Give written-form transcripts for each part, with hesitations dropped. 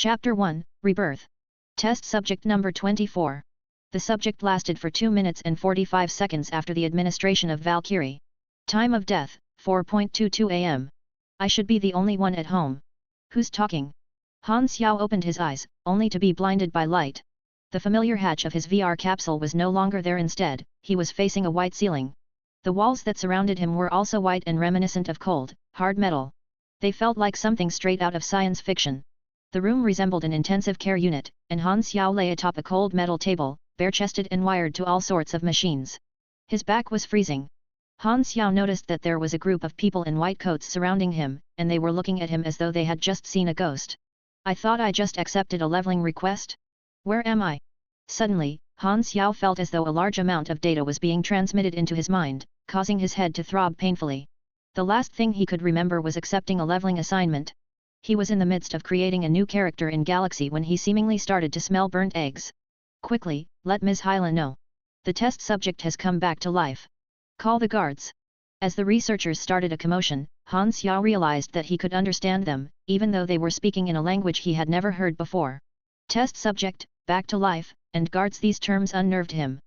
Chapter 1, Rebirth. Test subject number 24. The subject lasted for 2 minutes and 45 seconds after the administration of Valkyrie. Time of death, 4:22 am. I should be the only one at home. Who's talking? Han Xiao opened his eyes, only to be blinded by light. The familiar hatch of his VR capsule was no longer there. Instead, he was facing a white ceiling. The walls that surrounded him were also white and reminiscent of cold, hard metal. They felt like something straight out of science fiction. The room resembled an intensive care unit, and Han Xiao lay atop a cold metal table, bare-chested and wired to all sorts of machines. His back was freezing. Han Xiao noticed that there was a group of people in white coats surrounding him, and they were looking at him as though they had just seen a ghost. I thought I just accepted a leveling request? Where am I? Suddenly, Han Xiao felt as though a large amount of data was being transmitted into his mind, causing his head to throb painfully. The last thing he could remember was accepting a leveling assignment. He was in the midst of creating a new character in Galaxy when he seemingly started to smell burnt eggs. Quickly, let Ms. Hyla know. The test subject has come back to life. Call the guards. As the researchers started a commotion, Han Xiao realized that he could understand them, even though they were speaking in a language he had never heard before. Test subject, back to life, and guards. These terms unnerved him.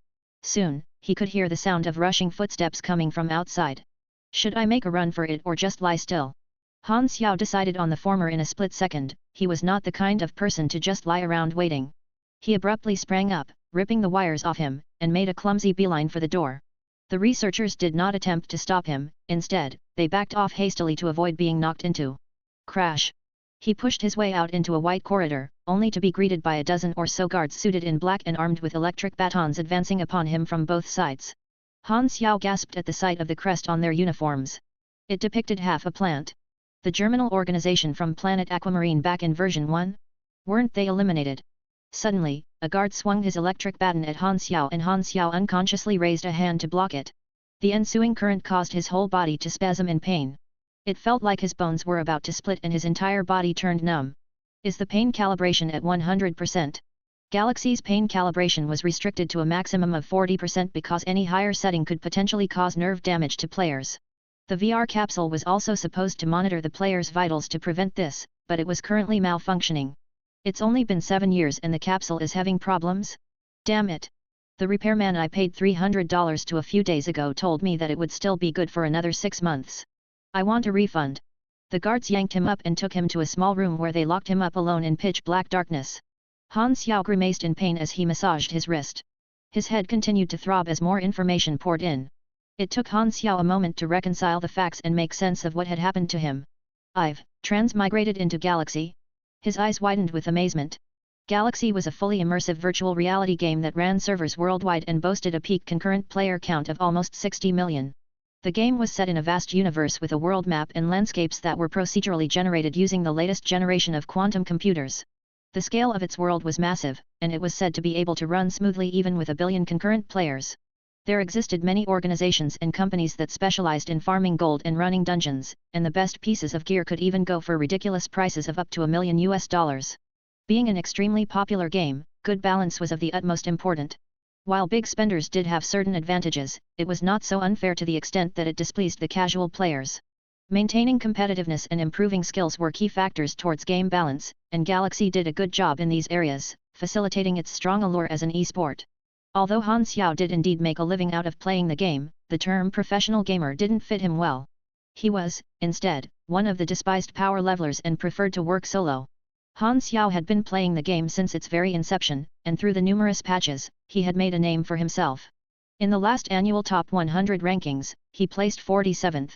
Soon, he could hear the sound of rushing footsteps coming from outside. Should I make a run for it or just lie still? Han Xiao decided on the former in a split second. He was not the kind of person to just lie around waiting. He abruptly sprang up, ripping the wires off him, and made a clumsy beeline for the door. The researchers did not attempt to stop him. Instead, they backed off hastily to avoid being knocked into. Crash! He pushed his way out into a white corridor, only to be greeted by a dozen or so guards suited in black and armed with electric batons advancing upon him from both sides. Han Xiao gasped at the sight of the crest on their uniforms. It depicted half a plant. The Germinal organization from planet Aquamarine back in version 1? Weren't they eliminated? Suddenly, a guard swung his electric baton at Han Xiao and Han Xiao unconsciously raised a hand to block it. The ensuing current caused his whole body to spasm in pain. It felt like his bones were about to split and his entire body turned numb. Is the pain calibration at 100%? Galaxy's pain calibration was restricted to a maximum of 40% because any higher setting could potentially cause nerve damage to players. The VR capsule was also supposed to monitor the player's vitals to prevent this, but it was currently malfunctioning. It's only been 7 years and the capsule is having problems? Damn it! The repairman I paid $300 to a few days ago told me that it would still be good for another 6 months. I want a refund. The guards yanked him up and took him to a small room where they locked him up alone in pitch-black darkness. Han Xiao grimaced in pain as he massaged his wrist. His head continued to throb as more information poured in. It took Han Xiao a moment to reconcile the facts and make sense of what had happened to him. I've transmigrated into Galaxy? His eyes widened with amazement. Galaxy was a fully immersive virtual reality game that ran servers worldwide and boasted a peak concurrent player count of almost 60 million. The game was set in a vast universe with a world map and landscapes that were procedurally generated using the latest generation of quantum computers. The scale of its world was massive, and it was said to be able to run smoothly even with a billion concurrent players. There existed many organizations and companies that specialized in farming gold and running dungeons, and the best pieces of gear could even go for ridiculous prices of up to $1 million. Being an extremely popular game, good balance was of the utmost important. While big spenders did have certain advantages, it was not so unfair to the extent that it displeased the casual players. Maintaining competitiveness and improving skills were key factors towards game balance, and Galaxy did a good job in these areas, facilitating its strong allure as an esport. Although Han Xiao did indeed make a living out of playing the game, the term professional gamer didn't fit him well. He was, instead, one of the despised power levelers and preferred to work solo. Han Xiao had been playing the game since its very inception, and through the numerous patches, he had made a name for himself. In the last annual Top 100 rankings, he placed 47th.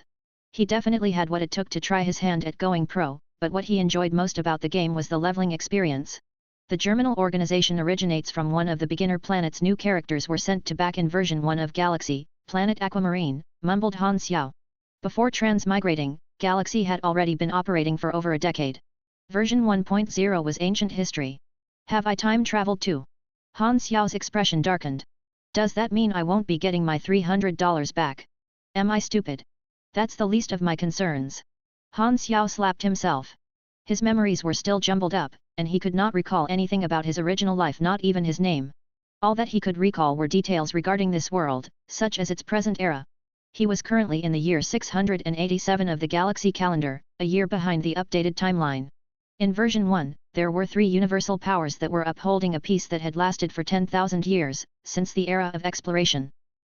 He definitely had what it took to try his hand at going pro, but what he enjoyed most about the game was the leveling experience. The Germinal organization originates from one of the beginner planets. New characters were sent to back in version 1 of Galaxy, Planet Aquamarine, mumbled Han Xiao. Before transmigrating, Galaxy had already been operating for over a decade. Version 1.0 was ancient history. Have I time traveled too? Han Xiao's expression darkened. Does that mean I won't be getting my $300 back? Am I stupid? That's the least of my concerns. Han Xiao slapped himself. His memories were still jumbled up, and he could not recall anything about his original life, not even his name. All that he could recall were details regarding this world, such as its present era. He was currently in the year 687 of the Galaxy calendar, a year behind the updated timeline. In version 1, there were 3 universal powers that were upholding a peace that had lasted for 10,000 years, since the era of exploration.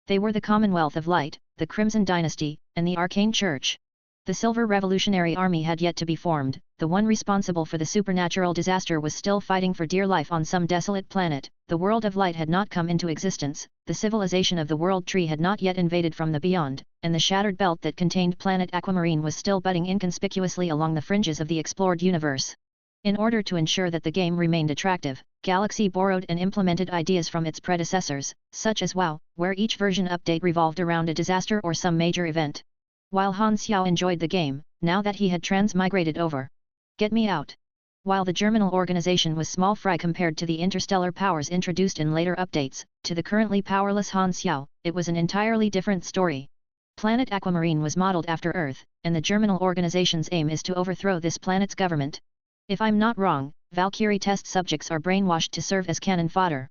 They were the Commonwealth of Light, the Crimson Dynasty, and the Arcane Church. The Silver Revolutionary Army had yet to be formed, the one responsible for the supernatural disaster was still fighting for dear life on some desolate planet, the World of Light had not come into existence, the civilization of the World Tree had not yet invaded from the beyond, and the shattered belt that contained planet Aquamarine was still budding inconspicuously along the fringes of the explored universe. In order to ensure that the game remained attractive, Galaxy borrowed and implemented ideas from its predecessors, such as WoW, where each version update revolved around a disaster or some major event. While Han Xiao enjoyed the game, now that he had transmigrated over. Get me out. While the Germinal organization was small fry compared to the interstellar powers introduced in later updates, to the currently powerless Han Xiao, it was an entirely different story. Planet Aquamarine was modeled after Earth, and the Germinal organization's aim is to overthrow this planet's government. If I'm not wrong, Valkyrie test subjects are brainwashed to serve as cannon fodder.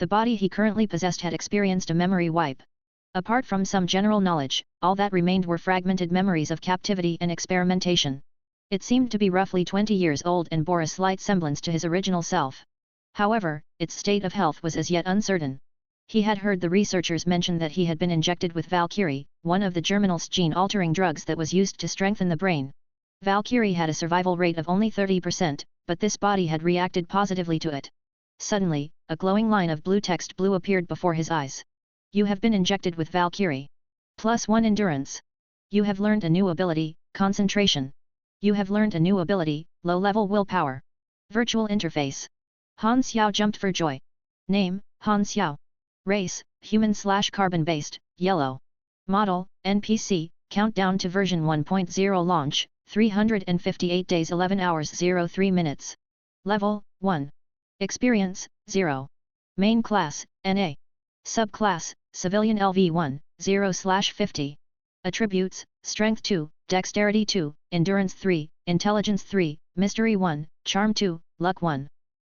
The body he currently possessed had experienced a memory wipe. Apart from some general knowledge, all that remained were fragmented memories of captivity and experimentation. It seemed to be roughly 20 years old and bore a slight semblance to his original self. However, its state of health was as yet uncertain. He had heard the researchers mention that he had been injected with Valkyrie, one of the Germinal's gene-altering drugs that was used to strengthen the brain. Valkyrie had a survival rate of only 30%, but this body had reacted positively to it. Suddenly, a glowing line of blue text blue appeared before his eyes. You have been injected with Valkyrie. +1 endurance. You have learned a new ability, concentration. You have learned a new ability, low-level willpower. Virtual interface. Han Xiao jumped for joy. Name, Han Xiao. Race, human/carbon-based, yellow. Model, NPC, countdown to version 1.0 launch, 358 days 11 hours 03 minutes. Level, 1. Experience, 0. Main class, NA. Subclass, Civilian LV1, 0/50. Attributes, Strength 2, Dexterity 2, Endurance 3, Intelligence 3, Mystery 1, Charm 2, Luck 1.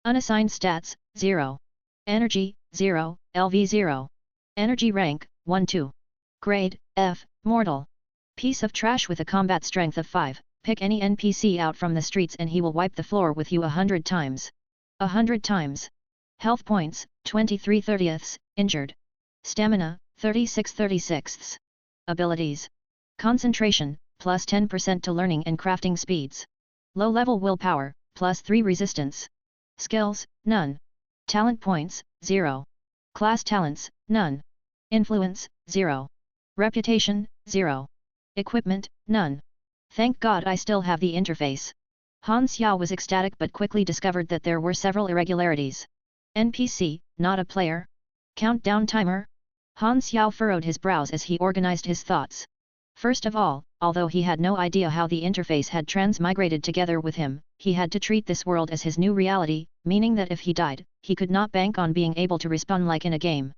Unassigned stats, 0. Energy, 0, LV 0. Energy rank, 1-2. Grade, F, Mortal. Piece of trash with a combat strength of 5, pick any NPC out from the streets and he will wipe the floor with you 100 times. 100 times. Health points, 23/30, injured. Stamina, 36/36. Abilities. Concentration, plus 10% to learning and crafting speeds. Low-level willpower, plus 3 resistance. Skills, none. Talent points, 0. Class talents, none. Influence, 0. Reputation, 0. Equipment, none. Thank God I still have the interface. Han Xiao was ecstatic but quickly discovered that there were several irregularities. NPC, not a player? Countdown timer? Han Xiao furrowed his brows as he organized his thoughts. First of all, although he had no idea how the interface had transmigrated together with him, he had to treat this world as his new reality, meaning that if he died, he could not bank on being able to respawn like in a game.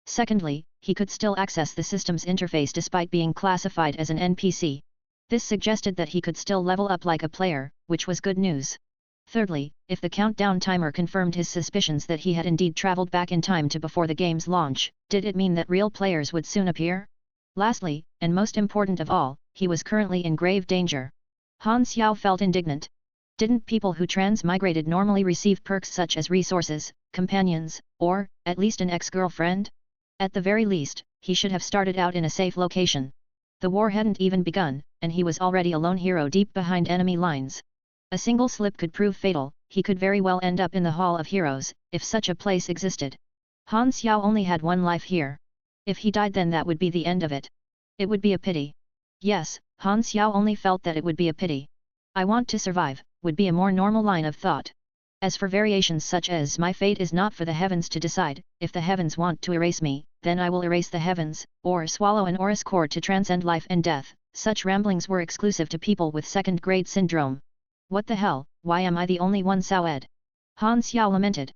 Secondly, he could still access the system's interface despite being classified as an NPC. This suggested that he could still level up like a player, which was good news. Thirdly, if the countdown timer confirmed his suspicions that he had indeed traveled back in time to before the game's launch, did it mean that real players would soon appear? Lastly, and most important of all, he was currently in grave danger. Han Xiao felt indignant. Didn't people who transmigrated normally receive perks such as resources, companions, or, at least an ex-girlfriend? At the very least, he should have started out in a safe location. The war hadn't even begun, and he was already a lone hero deep behind enemy lines. A single slip could prove fatal, he could very well end up in the Hall of Heroes, if such a place existed. Han Xiao only had one life here. If he died then that would be the end of it. It would be a pity. Yes, Han Xiao only felt that it would be a pity. I want to survive, would be a more normal line of thought. As for variations such as my fate is not for the heavens to decide, if the heavens want to erase me, then I will erase the heavens, or swallow an Oris core to transcend life and death, such ramblings were exclusive to people with second-grade syndrome. What the hell, why am I the only one Sao-ed? Han Xiao lamented.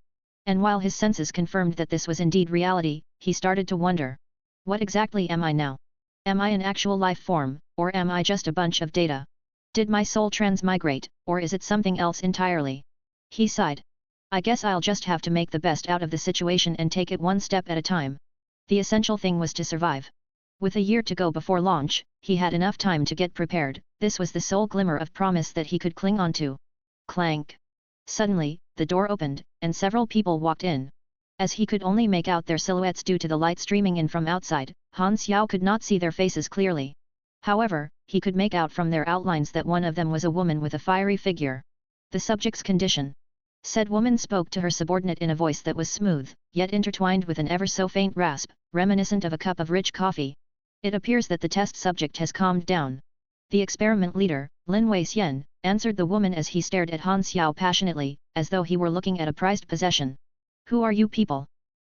And while his senses confirmed that this was indeed reality, he started to wonder. What exactly am I now? Am I an actual life form, or am I just a bunch of data? Did my soul transmigrate, or is it something else entirely? He sighed. I guess I'll just have to make the best out of the situation and take it one step at a time. The essential thing was to survive. With a year to go before launch, he had enough time to get prepared, this was the sole glimmer of promise that he could cling on to. Clank. Suddenly, the door opened, and several people walked in. As he could only make out their silhouettes due to the light streaming in from outside, Han Xiao could not see their faces clearly. However, he could make out from their outlines that one of them was a woman with a fiery figure. The subject's condition. Said woman spoke to her subordinate in a voice that was smooth, yet intertwined with an ever-so-faint rasp, reminiscent of a cup of rich coffee. It appears that the test subject has calmed down. The experiment leader, Lin Wei-xian, answered the woman as he stared at Han Xiao passionately, as though he were looking at a prized possession. Who are you people?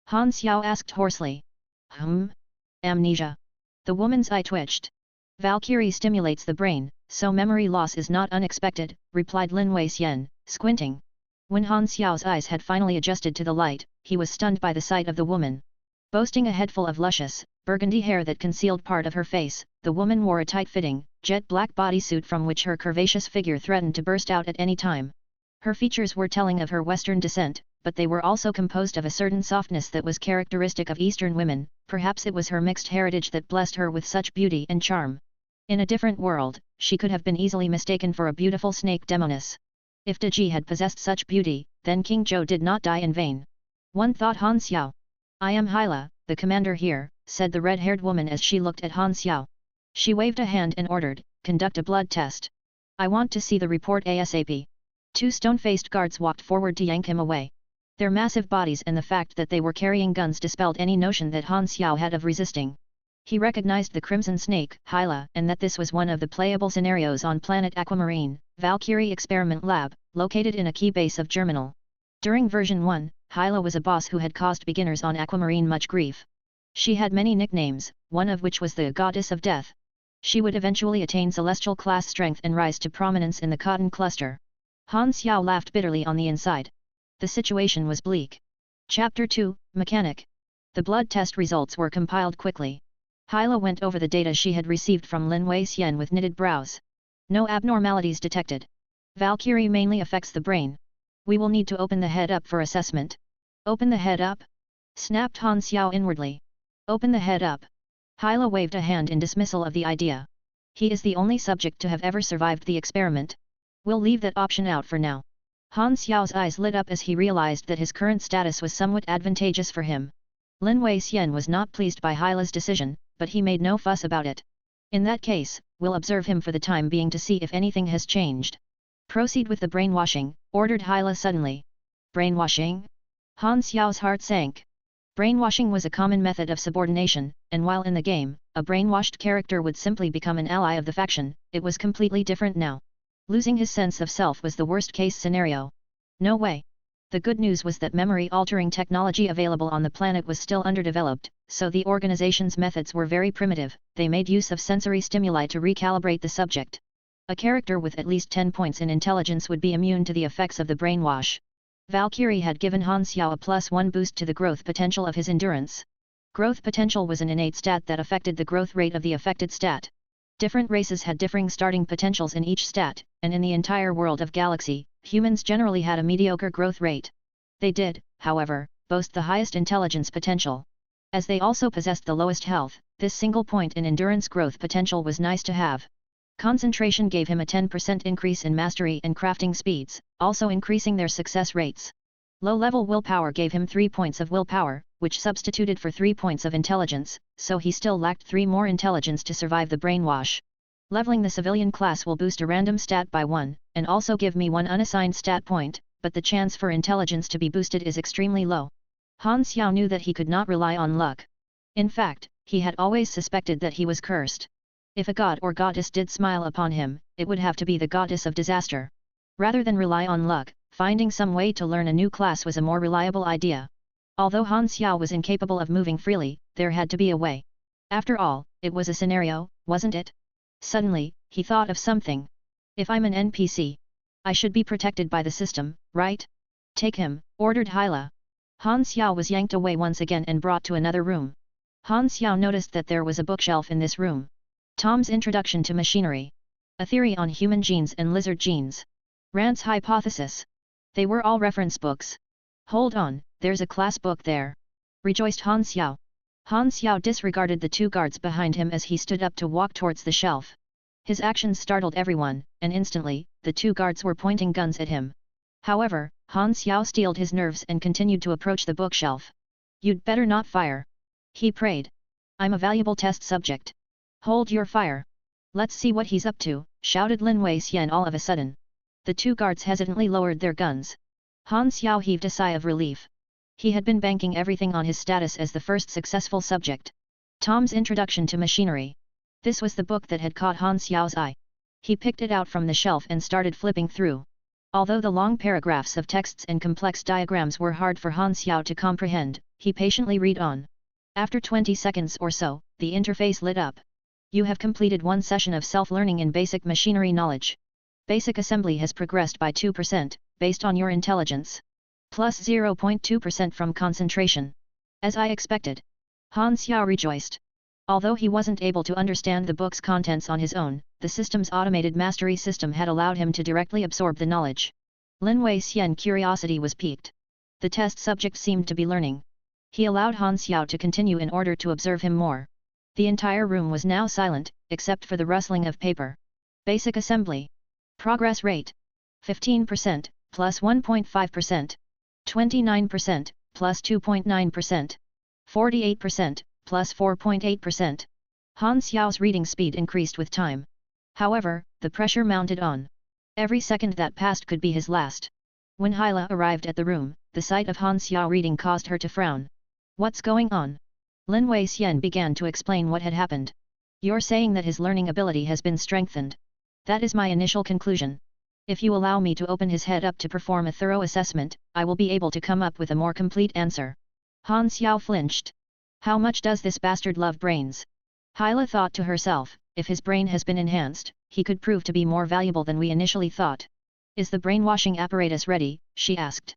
Han Xiao asked hoarsely. Amnesia. The woman's eye twitched. Valkyrie stimulates the brain, so memory loss is not unexpected, replied Lin Wei-xian, squinting. When Han Xiao's eyes had finally adjusted to the light, he was stunned by the sight of the woman. Boasting a head full of luscious, burgundy hair that concealed part of her face, the woman wore a tight-fitting, jet-black bodysuit from which her curvaceous figure threatened to burst out at any time. Her features were telling of her Western descent, but they were also composed of a certain softness that was characteristic of Eastern women. Perhaps it was her mixed heritage that blessed her with such beauty and charm. In a different world, she could have been easily mistaken for a beautiful snake demoness. If De Ji had possessed such beauty, then King Zhou did not die in vain. One thought Han Xiao. I am Hyla, the commander here, said the red-haired woman as she looked at Han Xiao. She waved a hand and ordered, conduct a blood test. I want to see the report ASAP. Two stone-faced guards walked forward to yank him away. Their massive bodies and the fact that they were carrying guns dispelled any notion that Han Xiao had of resisting. He recognized the Crimson Snake, Hyla, and that this was one of the playable scenarios on planet Aquamarine, Valkyrie Experiment Lab, located in a key base of Germinal. During version 1, Hyla was a boss who had caused beginners on Aquamarine much grief. She had many nicknames, one of which was the Goddess of Death. She would eventually attain celestial class strength and rise to prominence in the Cotton Cluster. Han Xiao laughed bitterly on the inside. The situation was bleak. Chapter 2, Mechanic. The blood test results were compiled quickly. Hyla went over the data she had received from Lin Wei-xian with knitted brows. No abnormalities detected. Valkyrie mainly affects the brain. We will need to open the head up for assessment. Open the head up? Snapped Han Xiao inwardly. Open the head up. Hyla waved a hand in dismissal of the idea. He is the only subject to have ever survived the experiment. We'll leave that option out for now. Han Xiao's eyes lit up as he realized that his current status was somewhat advantageous for him. Lin Wei-xian was not pleased by Hyla's decision, but he made no fuss about it. In that case, we'll observe him for the time being to see if anything has changed. Proceed with the brainwashing, ordered Hyla suddenly. Brainwashing? Han Xiao's heart sank. Brainwashing was a common method of subordination, and while in the game, a brainwashed character would simply become an ally of the faction, it was completely different now. Losing his sense of self was the worst-case scenario. No way. The good news was that memory-altering technology available on the planet was still underdeveloped, so the organization's methods were very primitive. They made use of sensory stimuli to recalibrate the subject. A character with at least 10 points in intelligence would be immune to the effects of the brainwash. Valkyrie had given Han Xiao a +1 boost to the growth potential of his endurance. Growth potential was an innate stat that affected the growth rate of the affected stat. Different races had differing starting potentials in each stat, and in the entire world of Galaxy, humans generally had a mediocre growth rate. They did, however, boast the highest intelligence potential. As they also possessed the lowest health, this single point in endurance growth potential was nice to have. Concentration gave him a 10% increase in mastery and crafting speeds, also increasing their success rates. Low-level willpower gave him 3 points of willpower, which substituted for 3 points of intelligence, so he still lacked 3 more intelligence to survive the brainwash. Leveling the civilian class will boost a random stat by 1, and also give me 1 unassigned stat point, but the chance for intelligence to be boosted is extremely low. Han Xiao knew that he could not rely on luck. In fact, he had always suspected that he was cursed. If a god or goddess did smile upon him, it would have to be the goddess of disaster. Rather than rely on luck, finding some way to learn a new class was a more reliable idea. Although Han Xiao was incapable of moving freely, there had to be a way. After all, it was a scenario, wasn't it? Suddenly, he thought of something. If I'm an NPC, I should be protected by the system, right? Take him, ordered Hyla. Han Xiao was yanked away once again and brought to another room. Han Xiao noticed that there was a bookshelf in this room. Tom's Introduction to Machinery. A Theory on Human Genes and Lizard Genes. Rand's Hypothesis. They were all reference books. Hold on, there's a class book there. Rejoiced Han Xiao. Han Xiao disregarded the 2 guards behind him as he stood up to walk towards the shelf. His actions startled everyone, and instantly, the two guards were pointing guns at him. However, Han Xiao steeled his nerves and continued to approach the bookshelf. "You'd better not fire," he prayed. "I'm a valuable test subject. Hold your fire. Let's see what he's up to," shouted Lin Weixian all of a sudden. The two guards hesitantly lowered their guns. Han Xiao heaved a sigh of relief. He had been banking everything on his status as the first successful subject. Tom's Introduction to Machinery. This was the book that had caught Han Xiao's eye. He picked it out from the shelf and started flipping through. Although the long paragraphs of texts and complex diagrams were hard for Han Xiao to comprehend, he patiently read on. After 20 seconds or so, the interface lit up. "You have completed one session of self-learning in basic machinery knowledge. Basic assembly has progressed by 2%, based on your intelligence. Plus 0.2% from concentration. As I expected." Han Xiao rejoiced. Although he wasn't able to understand the book's contents on his own, the system's automated mastery system had allowed him to directly absorb the knowledge. Lin Weixian's curiosity was piqued. The test subject seemed to be learning. He allowed Han Xiao to continue in order to observe him more. The entire room was now silent, except for the rustling of paper. Basic assembly. Progress rate. 15%, plus 1.5%. 29%, plus 2.9%. 48%, plus 4.8%. Han Xiao's reading speed increased with time. However, the pressure mounted on. Every second that passed could be his last. When Hyla arrived at the room, the sight of Han Xiao reading caused her to frown. "What's going on?" Lin Weixian began to explain what had happened. "You're saying that his learning ability has been strengthened. That is my initial conclusion. If you allow me to open his head up to perform a thorough assessment, I will be able to come up with a more complete answer." Han Xiao flinched. How much does this bastard love brains? Hyla thought to herself, if his brain has been enhanced, he could prove to be more valuable than we initially thought. "Is the brainwashing apparatus ready?" she asked.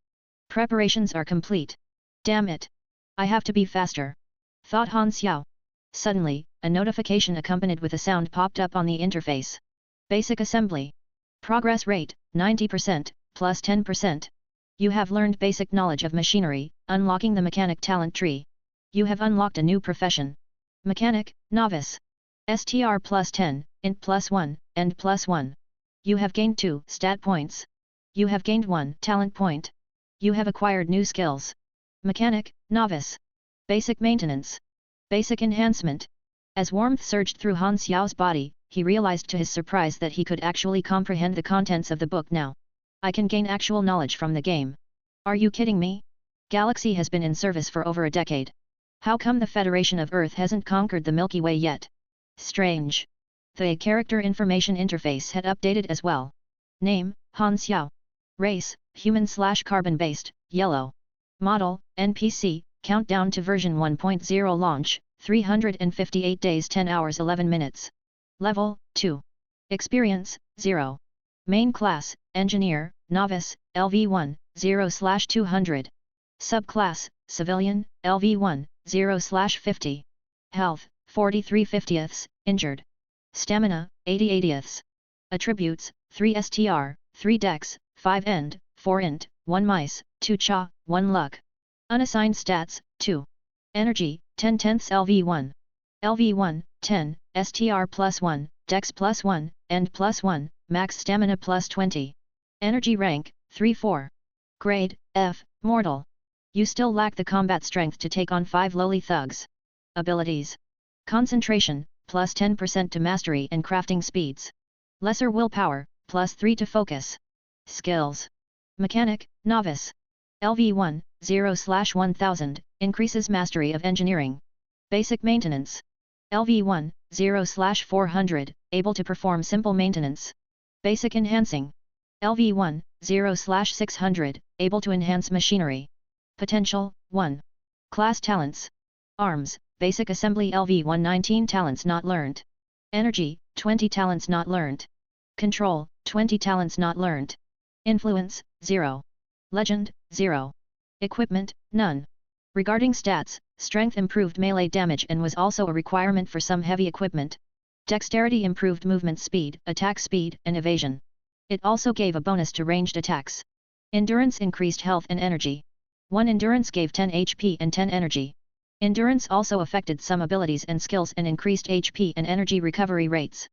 "Preparations are complete. Damn it! I have to be faster," thought Han Xiao. Suddenly, a notification accompanied with a sound popped up on the interface. Basic assembly. Progress rate, 90%, plus 10%. You have learned basic knowledge of machinery, unlocking the mechanic talent tree. You have unlocked a new profession. Mechanic, Novice. STR plus 10, Int plus 1, End plus 1. You have gained 2 stat points. You have gained 1 talent point. You have acquired new skills. Mechanic, Novice. Basic maintenance. Basic enhancement. As warmth surged through Han Xiao's body, he realized to his surprise that he could actually comprehend the contents of the book now. "I can gain actual knowledge from the game. Are you kidding me? Galaxy has been in service for over a decade. How come the Federation of Earth hasn't conquered the Milky Way yet? Strange." The character information interface had updated as well. Name, Han Xiao. Race, human/carbon-based, yellow. Model, NPC, countdown to version 1.0 launch, 358 days 10 hours 11 minutes. Level, 2. Experience, 0. Main class, Engineer, Novice, LV1, 0/200. Subclass, Civilian, LV1, 0/50. Health, 43/50, Injured. Stamina, 80/80. Attributes, 3 STR, 3 Dex, 5 End, 4 Int, 1 Mice, 2 Cha, 1 Luck. Unassigned stats, 2. Energy, 10/10 LV1. LV1, 10, STR plus 1, Dex plus 1, End plus 1, Max Stamina plus 20. Energy rank, 3/4. Grade, F, Mortal. You still lack the combat strength to take on 5 lowly thugs. Abilities. Concentration, plus 10% to mastery and crafting speeds. Lesser willpower, plus 3 to focus. Skills. Mechanic, Novice. LV1, 0/1000, increases mastery of engineering. Basic maintenance. LV1, 0/400, able to perform simple maintenance. Basic enhancing. LV1, 0/600, able to enhance machinery. Potential, 1. Class talents. Arms, basic assembly LV1 19 talents not learned. Energy, 20 talents not learned. Control, 20 talents not learned. Influence, 0. Legend, 0. Equipment, none. Regarding stats, strength improved melee damage and was also a requirement for some heavy equipment. Dexterity improved movement speed, attack speed, and evasion. It also gave a bonus to ranged attacks. Endurance increased health and energy. 1 endurance gave 10 HP and 10 energy. Endurance also affected some abilities and skills and increased HP and energy recovery rates.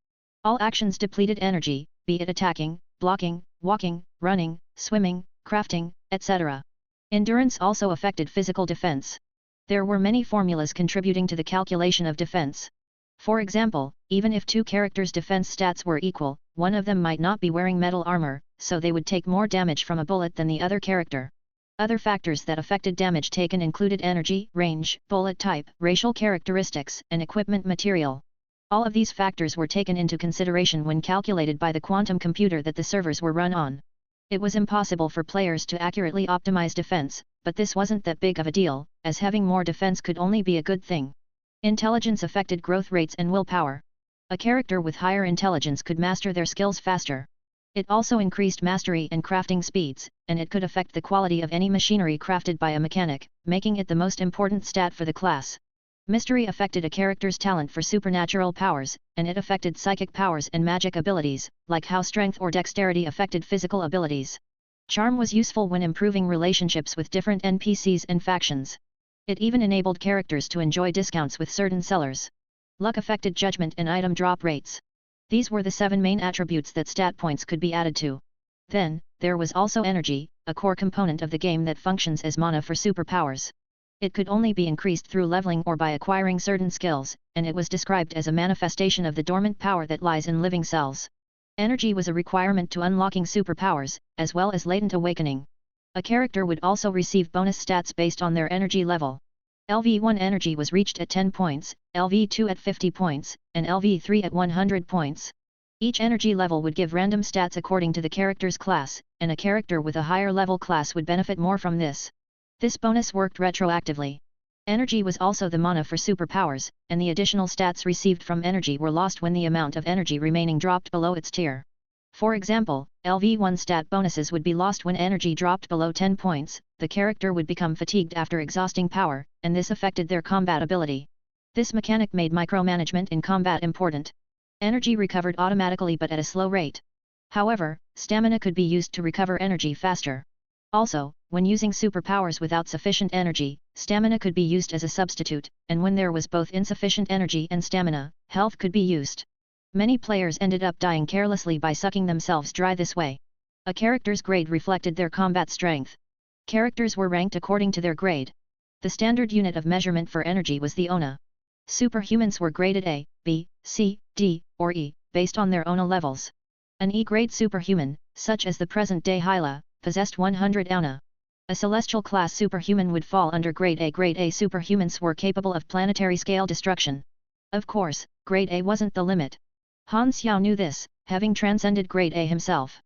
All actions depleted energy, be it attacking, blocking, walking, running, swimming, crafting, etc. Endurance also affected physical defense. There were many formulas contributing to the calculation of defense. For example, even if two characters' defense stats were equal, one of them might not be wearing metal armor, so they would take more damage from a bullet than the other character. Other factors that affected damage taken included energy, range, bullet type, racial characteristics, and equipment material. All of these factors were taken into consideration when calculated by the quantum computer that the servers were run on. It was impossible for players to accurately optimize defense, but this wasn't that big of a deal, as having more defense could only be a good thing. Intelligence affected growth rates and willpower. A character with higher intelligence could master their skills faster. It also increased mastery and crafting speeds, and it could affect the quality of any machinery crafted by a mechanic, making it the most important stat for the class. Mystery affected a character's talent for supernatural powers, and it affected psychic powers and magic abilities, like how strength or dexterity affected physical abilities. Charm was useful when improving relationships with different NPCs and factions. It even enabled characters to enjoy discounts with certain sellers. Luck affected judgment and item drop rates. These were the 7 main attributes that stat points could be added to. Then, there was also energy, a core component of the game that functions as mana for superpowers. It could only be increased through leveling or by acquiring certain skills, and it was described as a manifestation of the dormant power that lies in living cells. Energy was a requirement to unlocking superpowers, as well as latent awakening. A character would also receive bonus stats based on their energy level. LV1 energy was reached at 10 points, LV2 at 50 points, and LV3 at 100 points. Each energy level would give random stats according to the character's class, and a character with a higher level class would benefit more from this. This bonus worked retroactively. Energy was also the mana for superpowers, and the additional stats received from energy were lost when the amount of energy remaining dropped below its tier. For example, LV1 stat bonuses would be lost when energy dropped below 10 points, the character would become fatigued after exhausting power, and this affected their combat ability. This mechanic made micromanagement in combat important. Energy recovered automatically but at a slow rate. However, stamina could be used to recover energy faster. Also, when using superpowers without sufficient energy, stamina could be used as a substitute, and when there was both insufficient energy and stamina, health could be used. Many players ended up dying carelessly by sucking themselves dry this way. A character's grade reflected their combat strength. Characters were ranked according to their grade. The standard unit of measurement for energy was the ONA. Superhumans were graded A, B, C, D, or E, based on their ONA levels. An E-grade superhuman, such as the present-day Hyla, possessed 100 ONA. A celestial class superhuman would fall under grade A. Grade A superhumans were capable of planetary scale destruction. Of course, grade A wasn't the limit. Han Xiao knew this, having transcended grade A himself.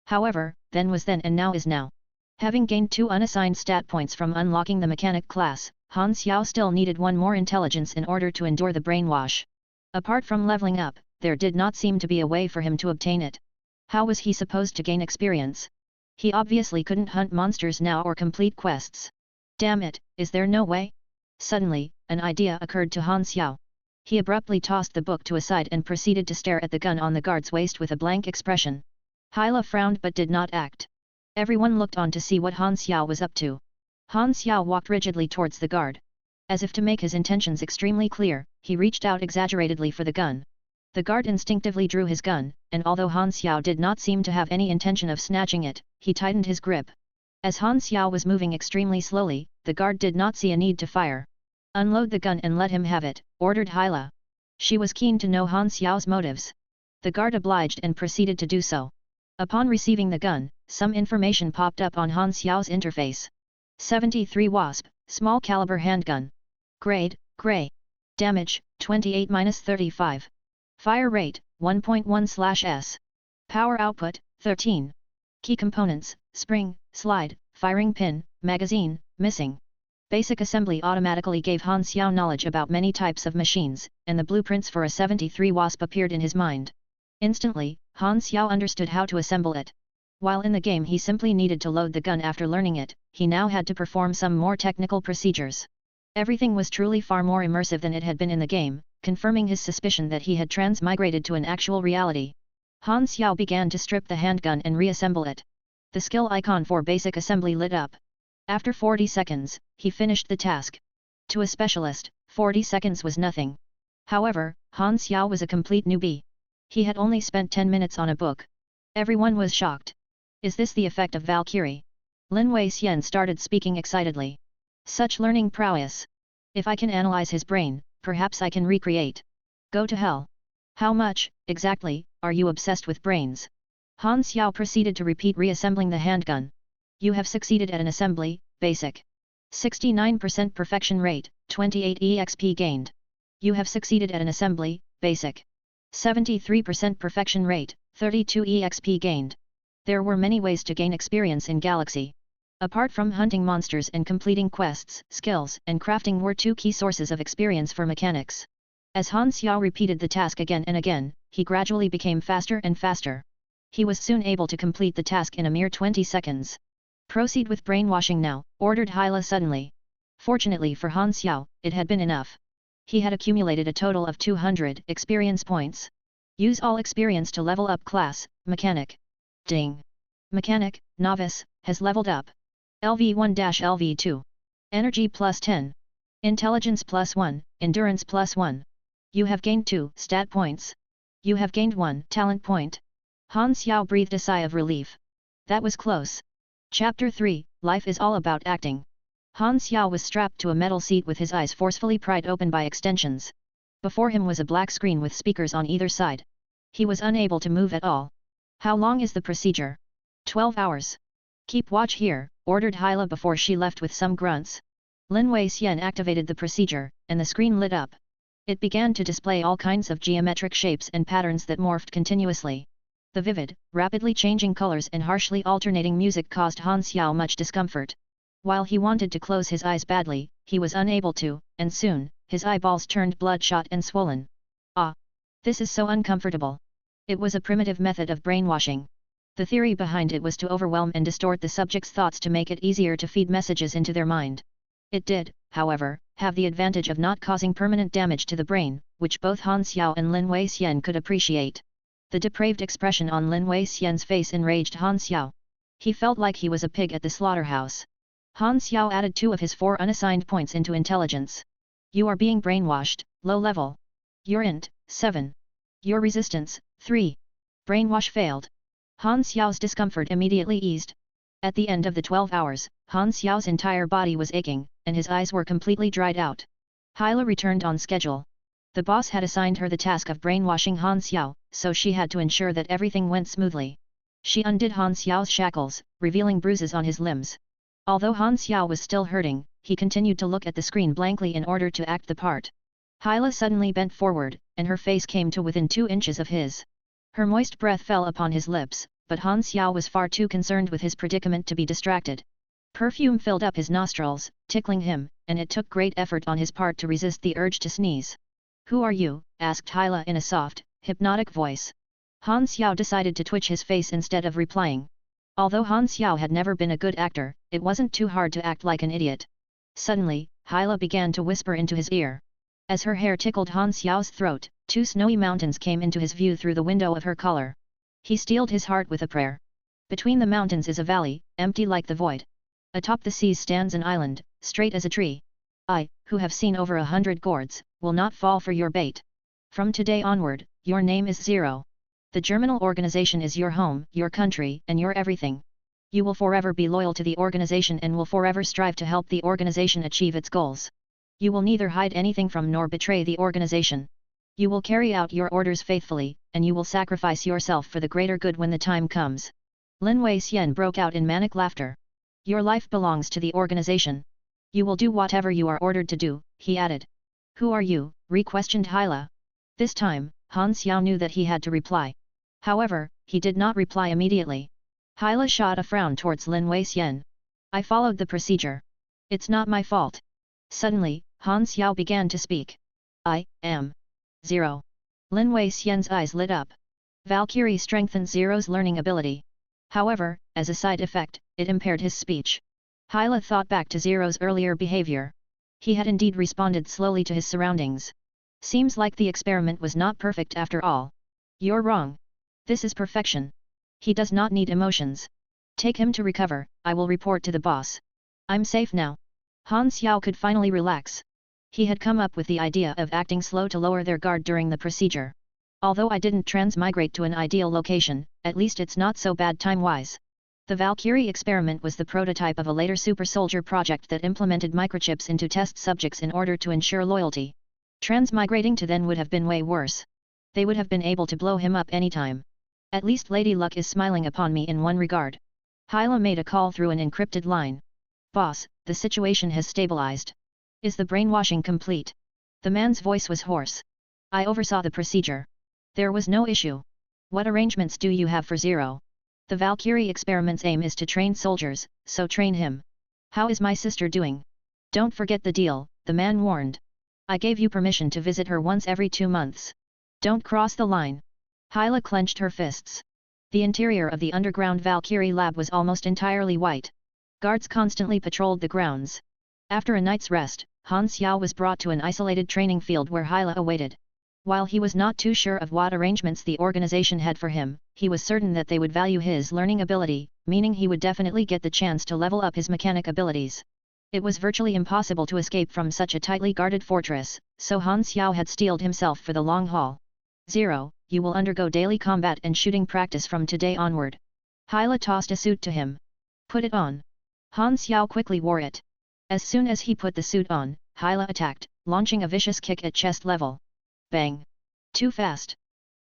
However, then was then and now is now. Having gained 2 unassigned stat points from unlocking the mechanic class, Han Xiao still needed 1 more intelligence in order to endure the brainwash. Apart from leveling up, there did not seem to be a way for him to obtain it. How was he supposed to gain experience? He obviously couldn't hunt monsters now or complete quests. Damn it, is there no way? Suddenly, an idea occurred to Han Xiao. He abruptly tossed the book to a side and proceeded to stare at the gun on the guard's waist with a blank expression. Hyla frowned but did not act. Everyone looked on to see what Han Xiao was up to. Han Xiao walked rigidly towards the guard. As if to make his intentions extremely clear, he reached out exaggeratedly for the gun. The guard instinctively drew his gun, and although Han Xiao did not seem to have any intention of snatching it, he tightened his grip. As Han Xiao was moving extremely slowly, the guard did not see a need to fire. Unload the gun and let him have it, ordered Hyla. She was keen to know Han Xiao's motives. The guard obliged and proceeded to do so. Upon receiving the gun, some information popped up on Han Xiao's interface. 73 Wasp, small caliber handgun. Grade, Gray. Damage, 28-35. Fire rate, 1.1/s. Power output, 13. Key components, spring, slide, firing pin, magazine, missing. Basic assembly automatically gave Han Xiao knowledge about many types of machines, and the blueprints for a 73 Wasp appeared in his mind. Instantly, Han Xiao understood how to assemble it. While in the game he simply needed to load the gun after learning it, he now had to perform some more technical procedures. Everything was truly far more immersive than it had been in the game, confirming his suspicion that he had transmigrated to an actual reality. Han Xiao began to strip the handgun and reassemble it. The skill icon for basic assembly lit up. After 40 seconds, he finished the task. To a specialist, 40 seconds was nothing. However, Han Xiao was a complete newbie. He had only spent 10 minutes on a book. Everyone was shocked. Is this the effect of Valkyrie? Lin Wei-xian started speaking excitedly. Such learning prowess! If I can analyze his brain, perhaps I can recreate. Go to hell! How much, exactly, are you obsessed with brains? Han Xiao proceeded to repeat reassembling the handgun. You have succeeded at an assembly, basic. 69% perfection rate, 28 EXP gained. You have succeeded at an assembly, basic. 73% perfection rate, 32 EXP gained. There were many ways to gain experience in Galaxy. Apart from hunting monsters and completing quests, skills and crafting were two key sources of experience for mechanics. As Han Xiao repeated the task again and again, he gradually became faster and faster. He was soon able to complete the task in a mere 20 seconds. Proceed with brainwashing now, ordered Hyla suddenly. Fortunately for Han Xiao, it had been enough. He had accumulated a total of 200 experience points. Use all experience to level up class, mechanic. Ding! Mechanic, novice, has leveled up. LV1-LV2. Energy plus 10. Intelligence plus 1, endurance plus 1. You have gained 2 stat points. You have gained 1 talent point. Han Xiao breathed a sigh of relief. That was close. Chapter 3, Life is all about acting. Han Xiao was strapped to a metal seat with his eyes forcefully pried open by extensions. Before him was a black screen with speakers on either side. He was unable to move at all. How long is the procedure? 12 hours. Keep watch here, ordered Hyla before she left with some grunts. Lin Wei-xian activated the procedure, and the screen lit up. It began to display all kinds of geometric shapes and patterns that morphed continuously. The vivid, rapidly changing colors and harshly alternating music caused Han Xiao much discomfort. While he wanted to close his eyes badly, he was unable to, and soon, his eyeballs turned bloodshot and swollen. Ah! This is so uncomfortable. It was a primitive method of brainwashing. The theory behind it was to overwhelm and distort the subject's thoughts to make it easier to feed messages into their mind. It did, however, have the advantage of not causing permanent damage to the brain, which both Han Xiao and Lin Wei-xian could appreciate. The depraved expression on Lin Wei-xian's face enraged Han Xiao. He felt like he was a pig at the slaughterhouse. Han Xiao added 2 of his 4 unassigned points into intelligence. You are being brainwashed, low level. Your int, 7. Your resistance, 3. Brainwash failed. Han Xiao's discomfort immediately eased. At the end of the 12 hours, Han Xiao's entire body was aching, and his eyes were completely dried out. Hyla returned on schedule. The boss had assigned her the task of brainwashing Han Xiao, so she had to ensure that everything went smoothly. She undid Han Xiao's shackles, revealing bruises on his limbs. Although Han Xiao was still hurting, he continued to look at the screen blankly in order to act the part. Hyla suddenly bent forward, and her face came to within 2 inches of his. Her moist breath fell upon his lips, but Han Xiao was far too concerned with his predicament to be distracted. Perfume filled up his nostrils, tickling him, and it took great effort on his part to resist the urge to sneeze. Who are you? Asked Hyla in a soft, hypnotic voice. Han Xiao decided to twitch his face instead of replying. Although Han Xiao had never been a good actor, it wasn't too hard to act like an idiot. Suddenly, Hyla began to whisper into his ear. As her hair tickled Han Xiao's throat, 2 snowy mountains came into his view through the window of her collar. He steeled his heart with a prayer. Between the mountains is a valley, empty like the void. Atop the seas stands an island, straight as a tree. I, who have seen over 100 gourds, will not fall for your bait. From today onward, your name is Zero. The Germinal organization is your home, your country, and your everything. You will forever be loyal to the organization and will forever strive to help the organization achieve its goals. You will neither hide anything from nor betray the organization. You will carry out your orders faithfully, and you will sacrifice yourself for the greater good when the time comes. Lin Wei-xian broke out in manic laughter. Your life belongs to the organization. You will do whatever you are ordered to do, he added. Who are you? Re-questioned Hyla. This time, Han Xiao knew that he had to reply. However, he did not reply immediately. Hyla shot a frown towards Lin Wei-xian. I followed the procedure. It's not my fault. Suddenly, Han Xiao began to speak. I am Zero. Lin Wei-xian's eyes lit up. Valkyrie strengthened Zero's learning ability. However, as a side effect, it impaired his speech. Hyla thought back to Zero's earlier behavior. He had indeed responded slowly to his surroundings. Seems like the experiment was not perfect after all. You're wrong. This is perfection. He does not need emotions. Take him to recover, I will report to the boss. I'm safe now. Han Xiao could finally relax. He had come up with the idea of acting slow to lower their guard during the procedure. Although I didn't transmigrate to an ideal location, at least it's not so bad time-wise. The Valkyrie experiment was the prototype of a later super soldier project that implemented microchips into test subjects in order to ensure loyalty. Transmigrating to then would have been way worse. They would have been able to blow him up anytime. At least Lady Luck is smiling upon me in one regard. Hyla made a call through an encrypted line. Boss, the situation has stabilized. Is the brainwashing complete? The man's voice was hoarse. I oversaw the procedure. There was no issue. What arrangements do you have for Zero? The Valkyrie experiment's aim is to train soldiers, so train him. How is my sister doing? Don't forget the deal, the man warned. I gave you permission to visit her once every 2 months. Don't cross the line. Hyla clenched her fists. The interior of the underground Valkyrie lab was almost entirely white. Guards constantly patrolled the grounds. After a night's rest, Han Xiao was brought to an isolated training field where Hyla awaited. While he was not too sure of what arrangements the organization had for him, he was certain that they would value his learning ability, meaning he would definitely get the chance to level up his mechanic abilities. It was virtually impossible to escape from such a tightly guarded fortress, so Han Xiao had steeled himself for the long haul. Zero, you will undergo daily combat and shooting practice from today onward. Hyla tossed a suit to him. Put it on. Han Xiao quickly wore it. As soon as he put the suit on, Hyla attacked, launching a vicious kick at chest level. Bang! Too fast.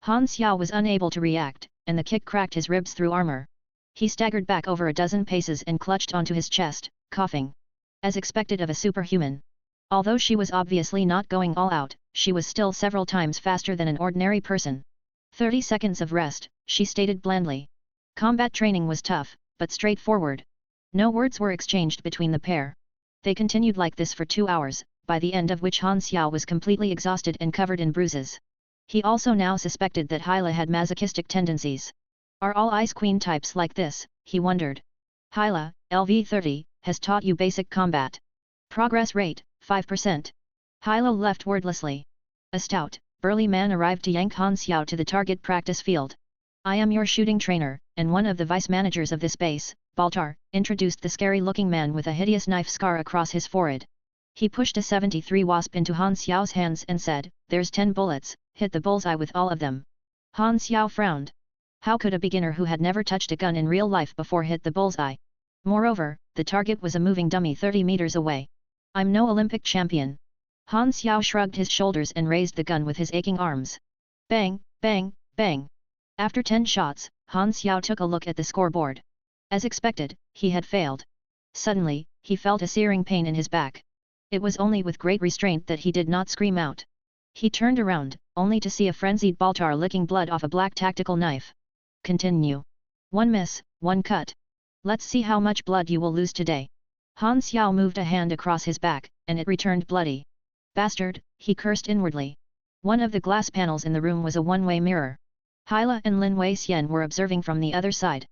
Han Xiao was unable to react, and the kick cracked his ribs through armor. He staggered back over a dozen paces and clutched onto his chest, coughing. As expected of a superhuman. Although she was obviously not going all out, she was still several times faster than an ordinary person. 30 seconds of rest, she stated blandly. Combat training was tough, but straightforward. No words were exchanged between the pair. They continued like this for 2 hours, by the end of which Han Xiao was completely exhausted and covered in bruises. He also now suspected that Hyla had masochistic tendencies. Are all Ice Queen types like this, he wondered. Hyla, LV30, has taught you basic combat. Progress rate, 5%. Hyla left wordlessly. A stout, burly man arrived to yank Han Xiao to the target practice field. I am your shooting trainer, and one of the vice managers of this base, Baltar, introduced the scary-looking man with a hideous knife scar across his forehead. He pushed a 73 Wasp into Han Xiao's hands and said, there's 10 bullets, hit the bullseye with all of them. Han Xiao frowned. How could a beginner who had never touched a gun in real life before hit the bullseye? Moreover, the target was a moving dummy 30 meters away. I'm no Olympic champion. Han Xiao shrugged his shoulders and raised the gun with his aching arms. Bang, bang, bang. After 10 shots, Han Xiao took a look at the scoreboard. As expected, he had failed. Suddenly, he felt a searing pain in his back. It was only with great restraint that he did not scream out. He turned around, only to see a frenzied Baltar licking blood off a black tactical knife. Continue. 1 miss, 1 cut. Let's see how much blood you will lose today. Han Xiao moved a hand across his back, and it returned bloody. Bastard, he cursed inwardly. One of the glass panels in the room was a one-way mirror. Hyla and Lin Wei Xian were observing from the other side.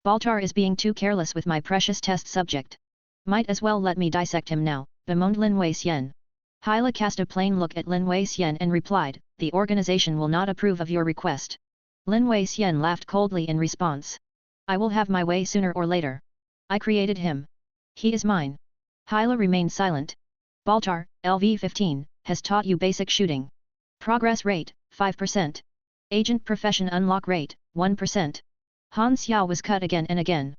Baltar is being too careless with my precious test subject. Might as well let me dissect him now, bemoaned Lin Wei Xian. Hyla cast a plain look at Lin Wei Xian and replied, the organization will not approve of your request. Lin Wei Xian laughed coldly in response. I will have my way sooner or later. I created him. He is mine. Hyla remained silent. Baltar, LV15, has taught you basic shooting. Progress rate, 5%. Agent profession unlock rate, 1%. Han Xiao was cut again and again.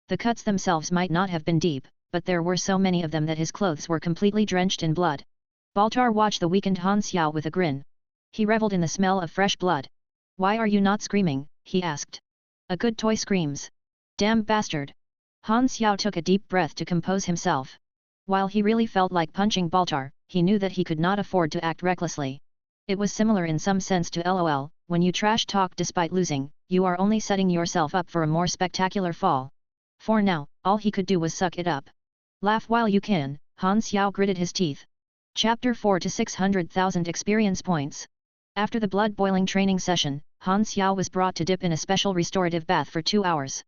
The cuts themselves might not have been deep, but there were so many of them that his clothes were completely drenched in blood. Baltar watched the weakened Han Xiao with a grin. He reveled in the smell of fresh blood. Why are you not screaming? He asked. A good toy screams. Damn bastard. Han Xiao took a deep breath to compose himself. While he really felt like punching Baltar, he knew that he could not afford to act recklessly. It was similar in some sense to LOL, when you trash talk despite losing, you are only setting yourself up for a more spectacular fall. For now, all he could do was suck it up. Laugh while you can, Han Xiao gritted his teeth. Chapter 4 to 600,000 experience points. After the blood-boiling training session, Han Xiao was brought to dip in a special restorative bath for 2 hours.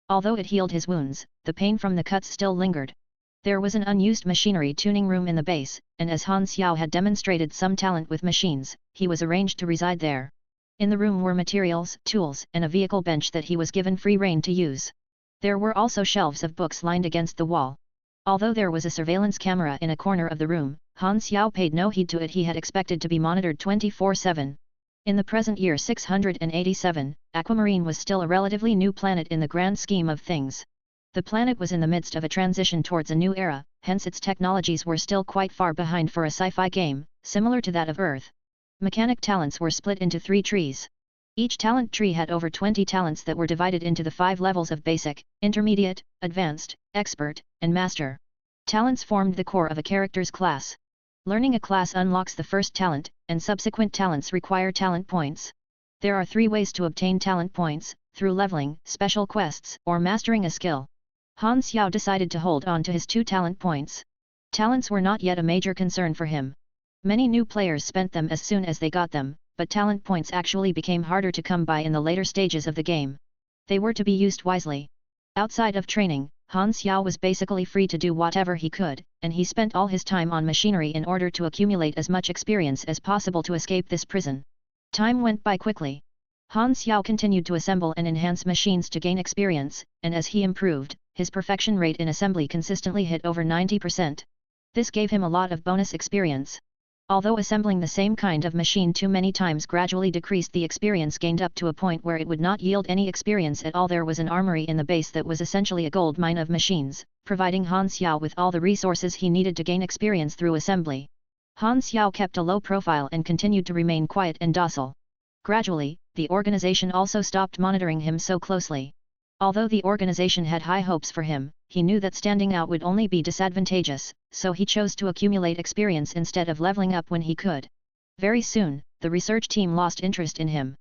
Although it healed his wounds, the pain from the cuts still lingered. There was an unused machinery tuning room in the base, and as Han Xiao had demonstrated some talent with machines, he was arranged to reside there. In the room were materials, tools, and a vehicle bench that he was given free rein to use. There were also shelves of books lined against the wall. Although there was a surveillance camera in a corner of the room, Han Xiao paid no heed to it. He had expected to be monitored 24/7. In the present year 687, Aquamarine was still a relatively new planet in the grand scheme of things. The planet was in the midst of a transition towards a new era, hence its technologies were still quite far behind for a sci-fi game, similar to that of Earth. Mechanic talents were split into 3 trees. Each talent tree had over 20 talents that were divided into the 5 levels of basic, intermediate, advanced, expert, and master. Talents formed the core of a character's class. Learning a class unlocks the first talent, and subsequent talents require talent points. There are 3 ways to obtain talent points, through leveling, special quests, or mastering a skill. Han Xiao decided to hold on to his 2 talent points. Talents were not yet a major concern for him. Many new players spent them as soon as they got them, but talent points actually became harder to come by in the later stages of the game. They were to be used wisely. Outside of training, Han Xiao was basically free to do whatever he could, and he spent all his time on machinery in order to accumulate as much experience as possible to escape this prison. Time went by quickly. Han Xiao continued to assemble and enhance machines to gain experience, and as he improved, his perfection rate in assembly consistently hit over 90%. This gave him a lot of bonus experience. Although assembling the same kind of machine too many times gradually decreased the experience gained up to a point where it would not yield any experience at all, there was an armory in the base that was essentially a gold mine of machines, providing Han Xiao with all the resources he needed to gain experience through assembly. Han Xiao kept a low profile and continued to remain quiet and docile. Gradually, the organization also stopped monitoring him so closely. Although the organization had high hopes for him, he knew that standing out would only be disadvantageous, so he chose to accumulate experience instead of leveling up when he could. Very soon, the research team lost interest in him.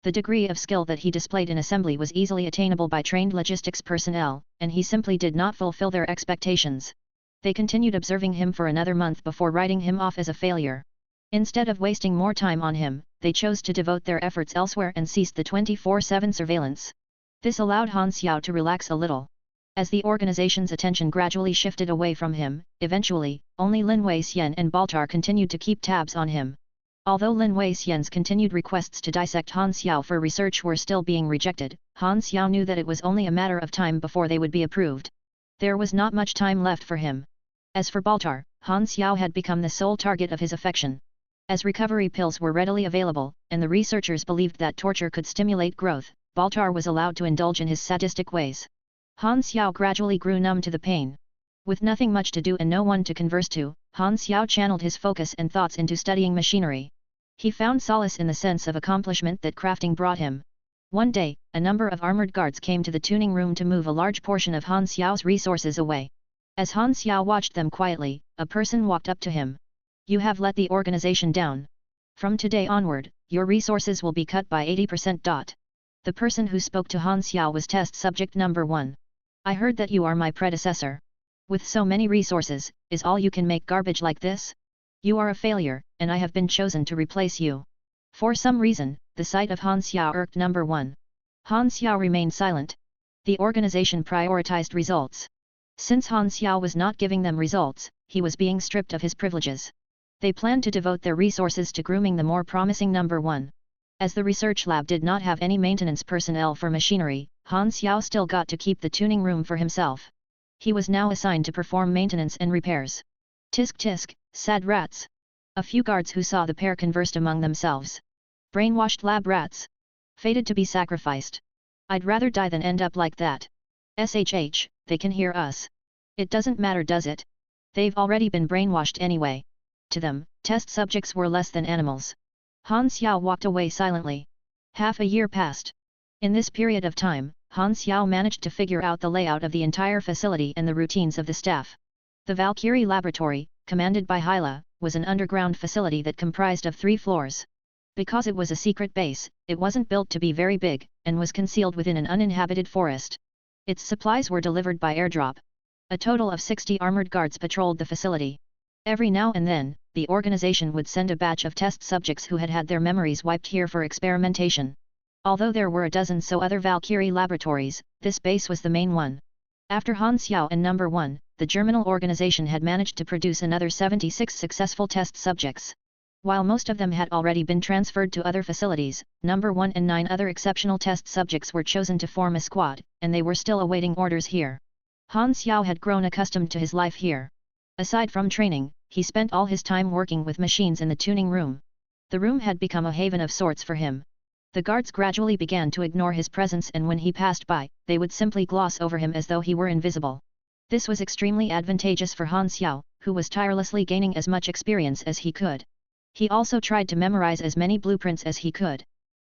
The degree of skill that he displayed in assembly was easily attainable by trained logistics personnel, and he simply did not fulfill their expectations. They continued observing him for another month before writing him off as a failure. Instead of wasting more time on him, they chose to devote their efforts elsewhere and ceased the 24/7 surveillance. This allowed Han Xiao to relax a little. As the organization's attention gradually shifted away from him, eventually, only Lin Wei-xian and Baltar continued to keep tabs on him. Although Lin Wei-xian's continued requests to dissect Han Xiao for research were still being rejected, Han Xiao knew that it was only a matter of time before they would be approved. There was not much time left for him. As for Baltar, Han Xiao had become the sole target of his affection. As recovery pills were readily available, and the researchers believed that torture could stimulate growth, Baltar was allowed to indulge in his sadistic ways. Han Xiao gradually grew numb to the pain. With nothing much to do and no one to converse to, Han Xiao channeled his focus and thoughts into studying machinery. He found solace in the sense of accomplishment that crafting brought him. One day, a number of armored guards came to the tuning room to move a large portion of Han Xiao's resources away. As Han Xiao watched them quietly, a person walked up to him. "You have let the organization down. From today onward, your resources will be cut by 80%. The person who spoke to Han Xiao was test subject number 1. "I heard that you are my predecessor. With so many resources, is all you can make garbage like this? You are a failure, and I have been chosen to replace you." For some reason, the sight of Han Xiao irked number 1. Han Xiao remained silent. The organization prioritized results. Since Han Xiao was not giving them results, he was being stripped of his privileges. They planned to devote their resources to grooming the more promising number 1. As the research lab did not have any maintenance personnel for machinery, Han Xiao still got to keep the tuning room for himself. He was now assigned to perform maintenance and repairs. "Tisk tisk, sad rats." A few guards who saw the pair conversed among themselves. "Brainwashed lab rats. Fated to be sacrificed. I'd rather die than end up like that. SHH, they can hear us. It doesn't matter, does it? They've already been brainwashed anyway." To them, test subjects were less than animals. Han Xiao walked away silently. Half a year passed. In this period of time, Han Xiao managed to figure out the layout of the entire facility and the routines of the staff. The Valkyrie Laboratory, commanded by Hyla, was an underground facility that comprised of 3 floors. Because it was a secret base, it wasn't built to be very big, and was concealed within an uninhabited forest. Its supplies were delivered by airdrop. A total of 60 armored guards patrolled the facility. Every now and then, the organization would send a batch of test subjects who had had their memories wiped here for experimentation. Although there were a dozen so other Valkyrie laboratories, this base was the main one. After Han Xiao and number 1, the Germinal organization had managed to produce another 76 successful test subjects. While most of them had already been transferred to other facilities, number 1 and 9 other exceptional test subjects were chosen to form a squad, and they were still awaiting orders here. Han Xiao had grown accustomed to his life here. Aside from training, he spent all his time working with machines in the tuning room. The room had become a haven of sorts for him. The guards gradually began to ignore his presence, and when he passed by, they would simply gloss over him as though he were invisible. This was extremely advantageous for Han Xiao, who was tirelessly gaining as much experience as he could. He also tried to memorize as many blueprints as he could.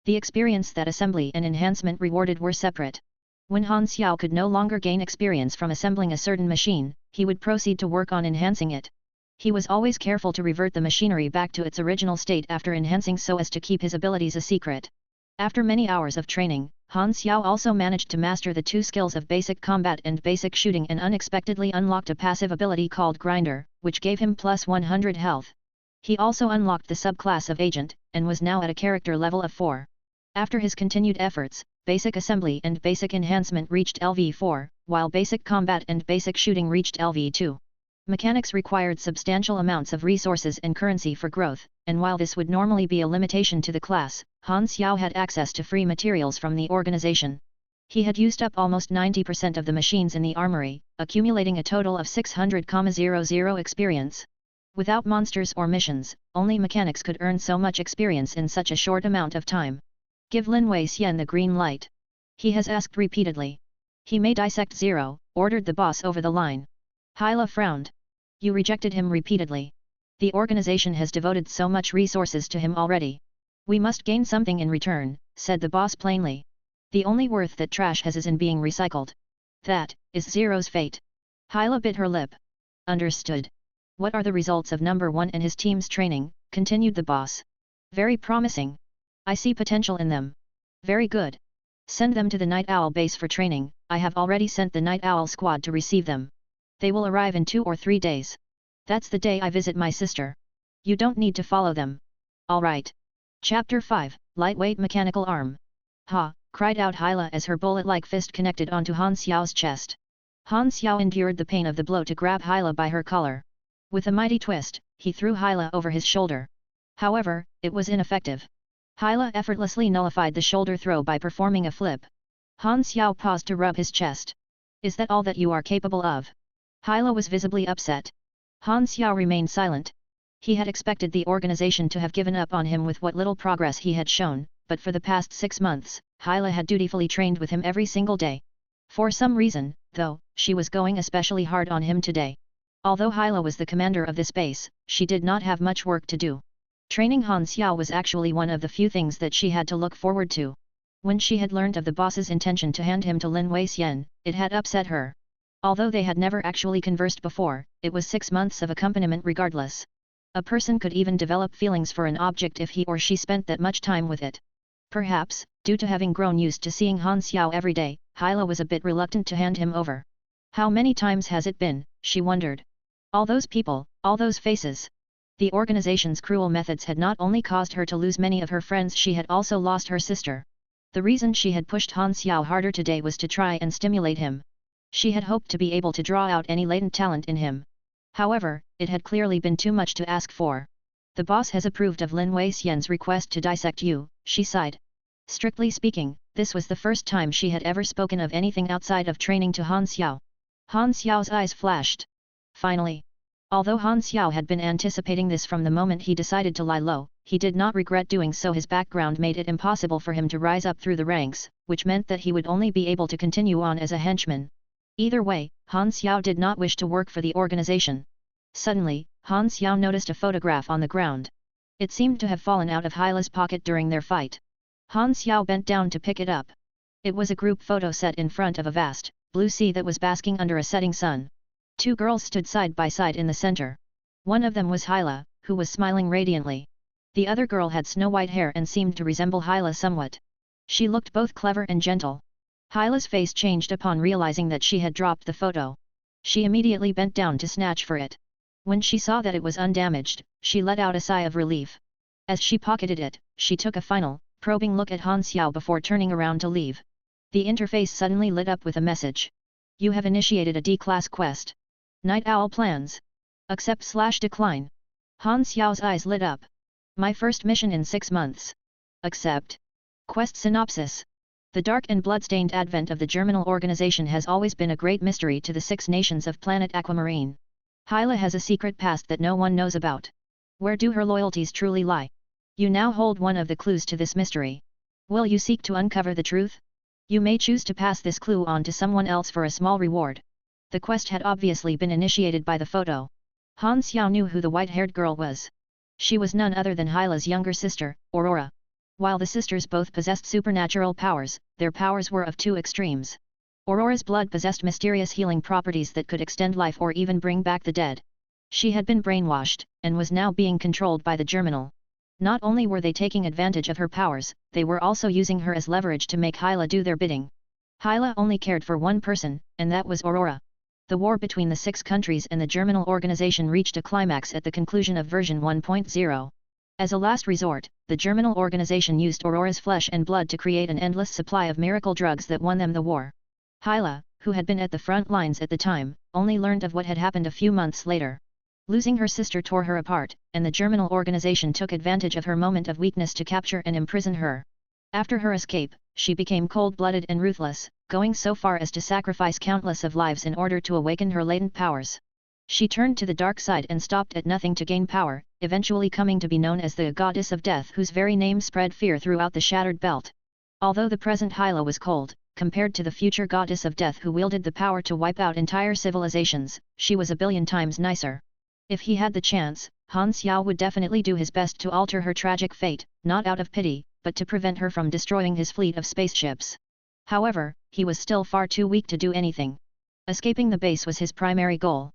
The experience that assembly and enhancement rewarded were separate. When Han Xiao could no longer gain experience from assembling a certain machine, he would proceed to work on enhancing it. He was always careful to revert the machinery back to its original state after enhancing so as to keep his abilities a secret. After many hours of training, Han Xiao also managed to master the two skills of basic combat and basic shooting and unexpectedly unlocked a passive ability called Grinder, which gave him plus 100 health. He also unlocked the subclass of Agent, and was now at a character level of 4. After his continued efforts, Basic Assembly and Basic Enhancement reached LV4, while Basic Combat and Basic Shooting reached LV2. Mechanics required substantial amounts of resources and currency for growth, and while this would normally be a limitation to the class, Han Xiao had access to free materials from the organization. He had used up almost 90% of the machines in the armory, accumulating a total of 600,000 experience. Without monsters or missions, only mechanics could earn so much experience in such a short amount of time. Give Lin Wei Xian the green light. He has asked repeatedly. He may dissect 0, ordered the boss over the line. Hyla frowned. You rejected him repeatedly. The organization has devoted so much resources to him already. We must gain something in return, said the boss plainly. The only worth that trash has is in being recycled. That is Zero's fate. Hyla bit her lip. Understood. What are the results of number 1 and his team's training, continued the boss. Very promising. I see potential in them. Very good. Send them to the Night Owl base for training. I have already sent the Night Owl squad to receive them. They will arrive in 2 or 3 days. That's the day I visit my sister. You don't need to follow them. All right. Chapter 5, Lightweight Mechanical Arm. Ha, cried out Hyla as her bullet-like fist connected onto Han Xiao's chest. Han Xiao endured the pain of the blow to grab Hyla by her collar. With a mighty twist, he threw Hyla over his shoulder. However, it was ineffective. Hyla effortlessly nullified the shoulder throw by performing a flip. Han Xiao paused to rub his chest. Is that all that you are capable of? Hyla was visibly upset. Han Xiao remained silent. He had expected the organization to have given up on him with what little progress he had shown, but for the past 6 months, Hyla had dutifully trained with him every single day. For some reason, though, she was going especially hard on him today. Although Hyla was the commander of this base, she did not have much work to do. Training Han Xiao was actually one of the few things that she had to look forward to. When she had learned of the boss's intention to hand him to Lin Wei Xian, it had upset her. Although they had never actually conversed before, it was 6 months of accompaniment regardless. A person could even develop feelings for an object if he or she spent that much time with it. Perhaps, due to having grown used to seeing Han Xiao every day, Hyla was a bit reluctant to hand him over. How many times has it been, she wondered. All those people, all those faces. The organization's cruel methods had not only caused her to lose many of her friends, she had also lost her sister. The reason she had pushed Han Xiao harder today was to try and stimulate him. She had hoped to be able to draw out any latent talent in him. However, it had clearly been too much to ask for. The boss has approved of Lin Wei Xian's request to dissect you, she sighed. Strictly speaking, this was the first time she had ever spoken of anything outside of training to Han Xiao. Han Xiao's eyes flashed. Finally. Although Han Xiao had been anticipating this from the moment he decided to lie low, he did not regret doing so. His background made it impossible for him to rise up through the ranks, which meant that he would only be able to continue on as a henchman. Either way, Han Xiao did not wish to work for the organization. Suddenly, Han Xiao noticed a photograph on the ground. It seemed to have fallen out of Hyla's pocket during their fight. Han Xiao bent down to pick it up. It was a group photo set in front of a vast, blue sea that was basking under a setting sun. 2 girls stood side by side in the center. One of them was Hyla, who was smiling radiantly. The other girl had snow-white hair and seemed to resemble Hyla somewhat. She looked both clever and gentle. Hyla's face changed upon realizing that she had dropped the photo. She immediately bent down to snatch for it. When she saw that it was undamaged, she let out a sigh of relief. As she pocketed it, she took a final, probing look at Han Xiao before turning around to leave. The interface suddenly lit up with a message. You have initiated a D-class quest. Night Owl plans. Accept/decline. Han Xiao's eyes lit up. My first mission in 6 months. Accept. Quest synopsis. The dark and blood-stained advent of the Germinal organization has always been a great mystery to the 6 nations of planet Aquamarine. Hyla has a secret past that no one knows about. Where do her loyalties truly lie? You now hold one of the clues to this mystery. Will you seek to uncover the truth? You may choose to pass this clue on to someone else for a small reward. The quest had obviously been initiated by the photo. Han Xiao knew who the white-haired girl was. She was none other than Hyla's younger sister, Aurora. While the sisters both possessed supernatural powers, their powers were of two extremes. Aurora's blood possessed mysterious healing properties that could extend life or even bring back the dead. She had been brainwashed, and was now being controlled by the Germinal. Not only were they taking advantage of her powers, they were also using her as leverage to make Hyla do their bidding. Hyla only cared for one person, and that was Aurora. The war between the 6 countries and the Germinal organization reached a climax at the conclusion of version 1.0. As a last resort, the Germinal organization used Aurora's flesh and blood to create an endless supply of miracle drugs that won them the war. Hyla, who had been at the front lines at the time, only learned of what had happened a few months later. Losing her sister tore her apart, and the Germinal organization took advantage of her moment of weakness to capture and imprison her. After her escape, she became cold-blooded and ruthless, going so far as to sacrifice countless of lives in order to awaken her latent powers. She turned to the dark side and stopped at nothing to gain power, eventually coming to be known as the Goddess of Death, whose very name spread fear throughout the Shattered Belt. Although the present Hyla was cold, compared to the future Goddess of Death who wielded the power to wipe out entire civilizations, she was a billion times nicer. If he had the chance, Han Xiao would definitely do his best to alter her tragic fate, not out of pity, but to prevent her from destroying his fleet of spaceships. However, he was still far too weak to do anything. Escaping the base was his primary goal.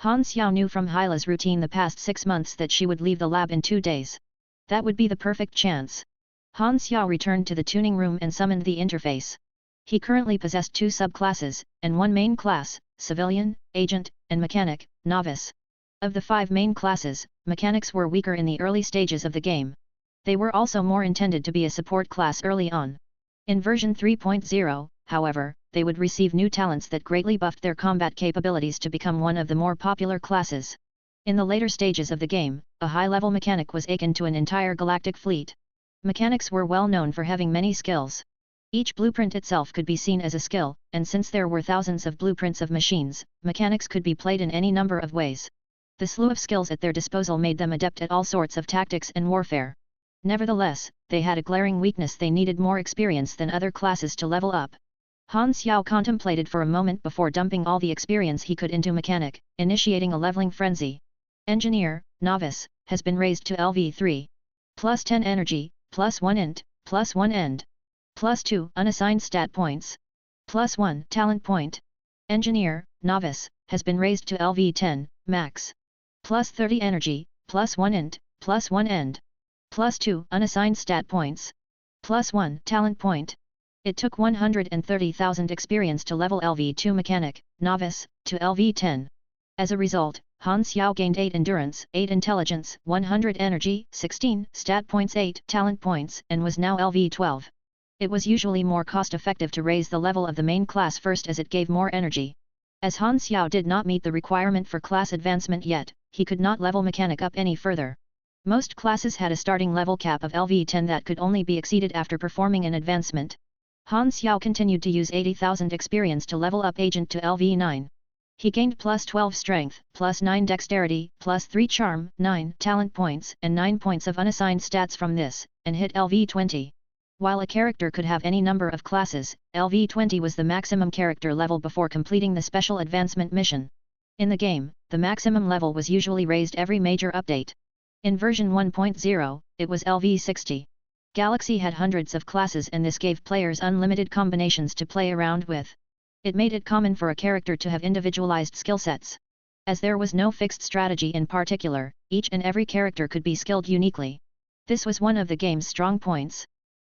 Han Xiao knew from Hyla's routine the past 6 months that she would leave the lab in 2 days. That would be the perfect chance. Han Xiao returned to the tuning room and summoned the interface. He currently possessed 2 subclasses, and 1 main class, Civilian, Agent, and Mechanic, Novice. Of the 5 main classes, mechanics were weaker in the early stages of the game. They were also more intended to be a support class early on. In version 3.0, however, they would receive new talents that greatly buffed their combat capabilities to become one of the more popular classes. In the later stages of the game, a high-level mechanic was akin to an entire galactic fleet. Mechanics were well known for having many skills. Each blueprint itself could be seen as a skill, and since there were thousands of blueprints of machines, mechanics could be played in any number of ways. The slew of skills at their disposal made them adept at all sorts of tactics and warfare. Nevertheless, they had a glaring weakness: they needed more experience than other classes to level up. Han Xiao contemplated for a moment before dumping all the experience he could into Mechanic, initiating a leveling frenzy. Engineer, Novice, has been raised to LV3. Plus 10 energy, plus 1 int, plus 1 end. Plus 2 unassigned stat points. Plus 1 talent point. Engineer, Novice, has been raised to LV10, max. Plus 30 energy, plus 1 int, plus 1 end. Plus 2 unassigned stat points. Plus 1 talent point. It took 130,000 experience to level LV2 Mechanic, Novice, to LV10. As a result, Han Xiao gained 8 endurance, 8 intelligence, 100 energy, 16 stat points, 8 talent points, and was now LV12. It was usually more cost-effective to raise the level of the main class first, as it gave more energy. As Han Xiao did not meet the requirement for class advancement yet, he could not level Mechanic up any further. Most classes had a starting level cap of LV10 that could only be exceeded after performing an advancement. Han Xiao continued to use 80,000 experience to level up Agent to LV9. He gained plus 12 strength, plus 9 dexterity, plus 3 charm, 9 talent points, and 9 points of unassigned stats from this, and hit LV20. While a character could have any number of classes, LV20 was the maximum character level before completing the special advancement mission. In the game, the maximum level was usually raised every major update. In version 1.0, it was LV60. Galaxy had hundreds of classes, and this gave players unlimited combinations to play around with. It made it common for a character to have individualized skill sets. As there was no fixed strategy in particular, each and every character could be skilled uniquely. This was one of the game's strong points.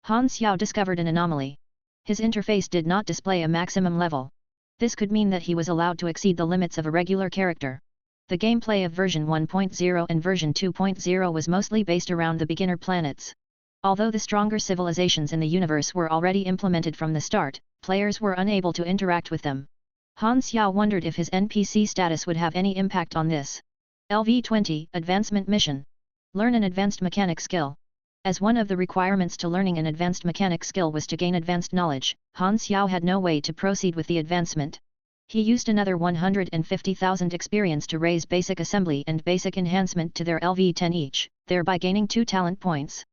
Han Xiao discovered an anomaly. His interface did not display a maximum level. This could mean that he was allowed to exceed the limits of a regular character. The gameplay of version 1.0 and version 2.0 was mostly based around the beginner planets. Although the stronger civilizations in the universe were already implemented from the start, players were unable to interact with them. Han Xiao wondered if his NPC status would have any impact on this. LV20 Advancement Mission. Learn an advanced mechanic skill. As one of the requirements to learning an advanced mechanic skill was to gain advanced knowledge, Han Xiao had no way to proceed with the advancement. He used another 150,000 experience to raise basic assembly and basic enhancement to their LV10 each, thereby gaining 2 talent points.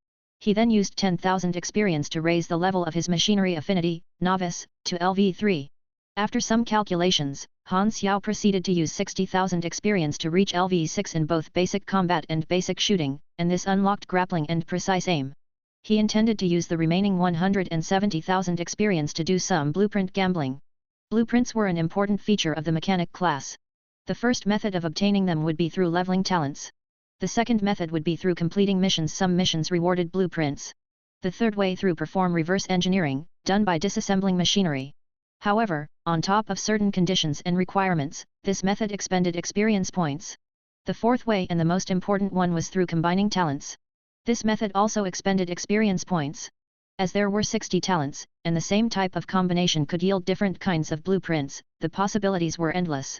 He then used 10,000 experience to raise the level of his machinery affinity, novice, to LV3. After some calculations, Han Xiao proceeded to use 60,000 experience to reach LV6 in both basic combat and basic shooting, and this unlocked grappling and precise aim. He intended to use the remaining 170,000 experience to do some blueprint gambling. Blueprints were an important feature of the mechanic class. The first method of obtaining them would be through leveling talents. The second method would be through completing missions. Some missions rewarded blueprints. The third way through perform reverse engineering, done by disassembling machinery. However, on top of certain conditions and requirements, this method expended experience points. The fourth way and the most important one was through combining talents. This method also expended experience points. As there were 60 talents, and the same type of combination could yield different kinds of blueprints, the possibilities were endless.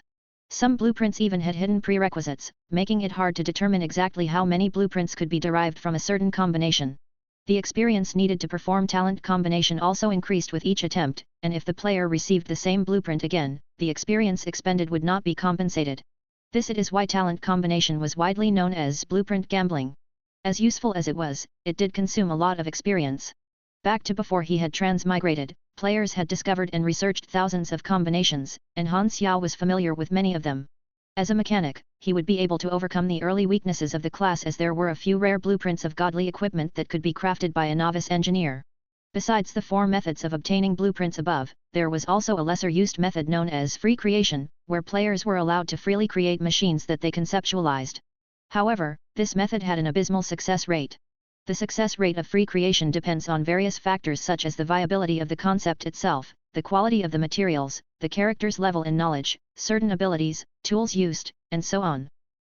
Some blueprints even had hidden prerequisites, making it hard to determine exactly how many blueprints could be derived from a certain combination. The experience needed to perform talent combination also increased with each attempt, and if the player received the same blueprint again, the experience expended would not be compensated. This it is why talent combination was widely known as blueprint gambling. As useful as it was, it did consume a lot of experience. Back to before he had transmigrated, players had discovered and researched thousands of combinations, and Han Xiao was familiar with many of them. As a mechanic, he would be able to overcome the early weaknesses of the class as there were a few rare blueprints of godly equipment that could be crafted by a novice engineer. Besides the 4 methods of obtaining blueprints above, there was also a lesser-used method known as free creation, where players were allowed to freely create machines that they conceptualized. However, this method had an abysmal success rate. The success rate of free creation depends on various factors such as the viability of the concept itself, the quality of the materials, the character's level in knowledge, certain abilities, tools used, and so on.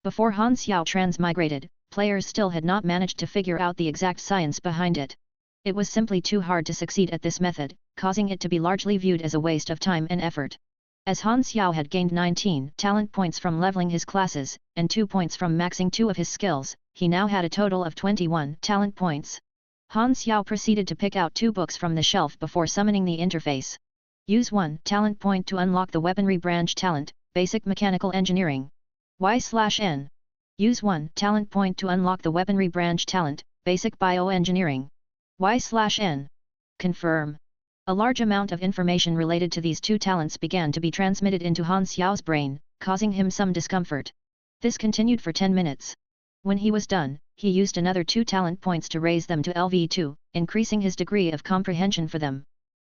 Before Han Xiao transmigrated, players still had not managed to figure out the exact science behind it. It was simply too hard to succeed at this method, causing it to be largely viewed as a waste of time and effort. As Han Xiao had gained 19 talent points from leveling his classes, and 2 points from maxing 2 of his skills, he now had a total of 21 talent points. Han Xiao proceeded to pick out 2 books from the shelf before summoning the interface. Use 1 talent point to unlock the weaponry branch talent, basic mechanical engineering. Y/N. Use 1 talent point to unlock the weaponry branch talent, basic bioengineering. Y/N. Confirm. A large amount of information related to these 2 talents began to be transmitted into Han Xiao's brain, causing him some discomfort. This continued for 10 minutes. When he was done, he used another 2 talent points to raise them to LV2, increasing his degree of comprehension for them.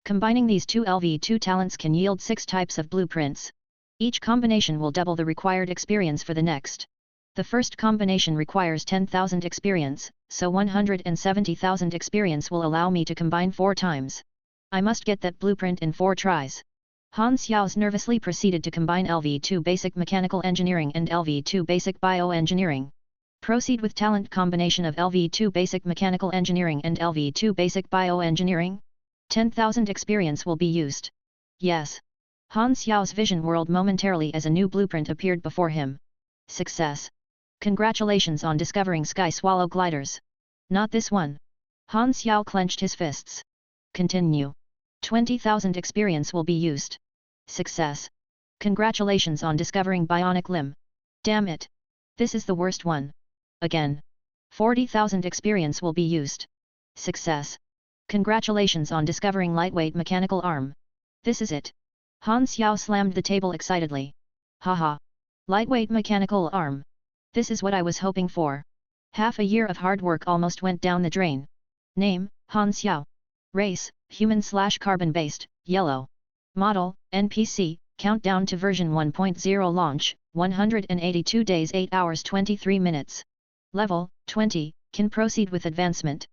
Combining these 2 LV2 talents can yield 6 types of blueprints. Each combination will double the required experience for the next. The first combination requires 10,000 experience, so 170,000 experience will allow me to combine 4 times. I must get that blueprint in 4 tries. Han Xiao nervously proceeded to combine LV2 Basic Mechanical Engineering and LV2 Basic Bioengineering. Proceed with talent combination of LV2 Basic Mechanical Engineering and LV2 Basic Bioengineering. 10,000 experience will be used. Yes. Han Xiao's vision whirled momentarily as a new blueprint appeared before him. Success. Congratulations on discovering Sky Swallow gliders. Not this one. Han Xiao clenched his fists. Continue. 20,000 experience will be used. Success. Congratulations on discovering bionic limb. Damn it. This is the worst one. Again. 40,000 experience will be used. Success. Congratulations on discovering lightweight mechanical arm. This is it. Han Xiao slammed the table excitedly. Haha. Lightweight mechanical arm. This is what I was hoping for. Half a year of hard work almost went down the drain. Name, Han Xiao. Race, human/carbon-based, yellow. Model, NPC, countdown to version 1.0 launch, 182 days 8 hours 23 minutes. Level, 20, can proceed with advancement.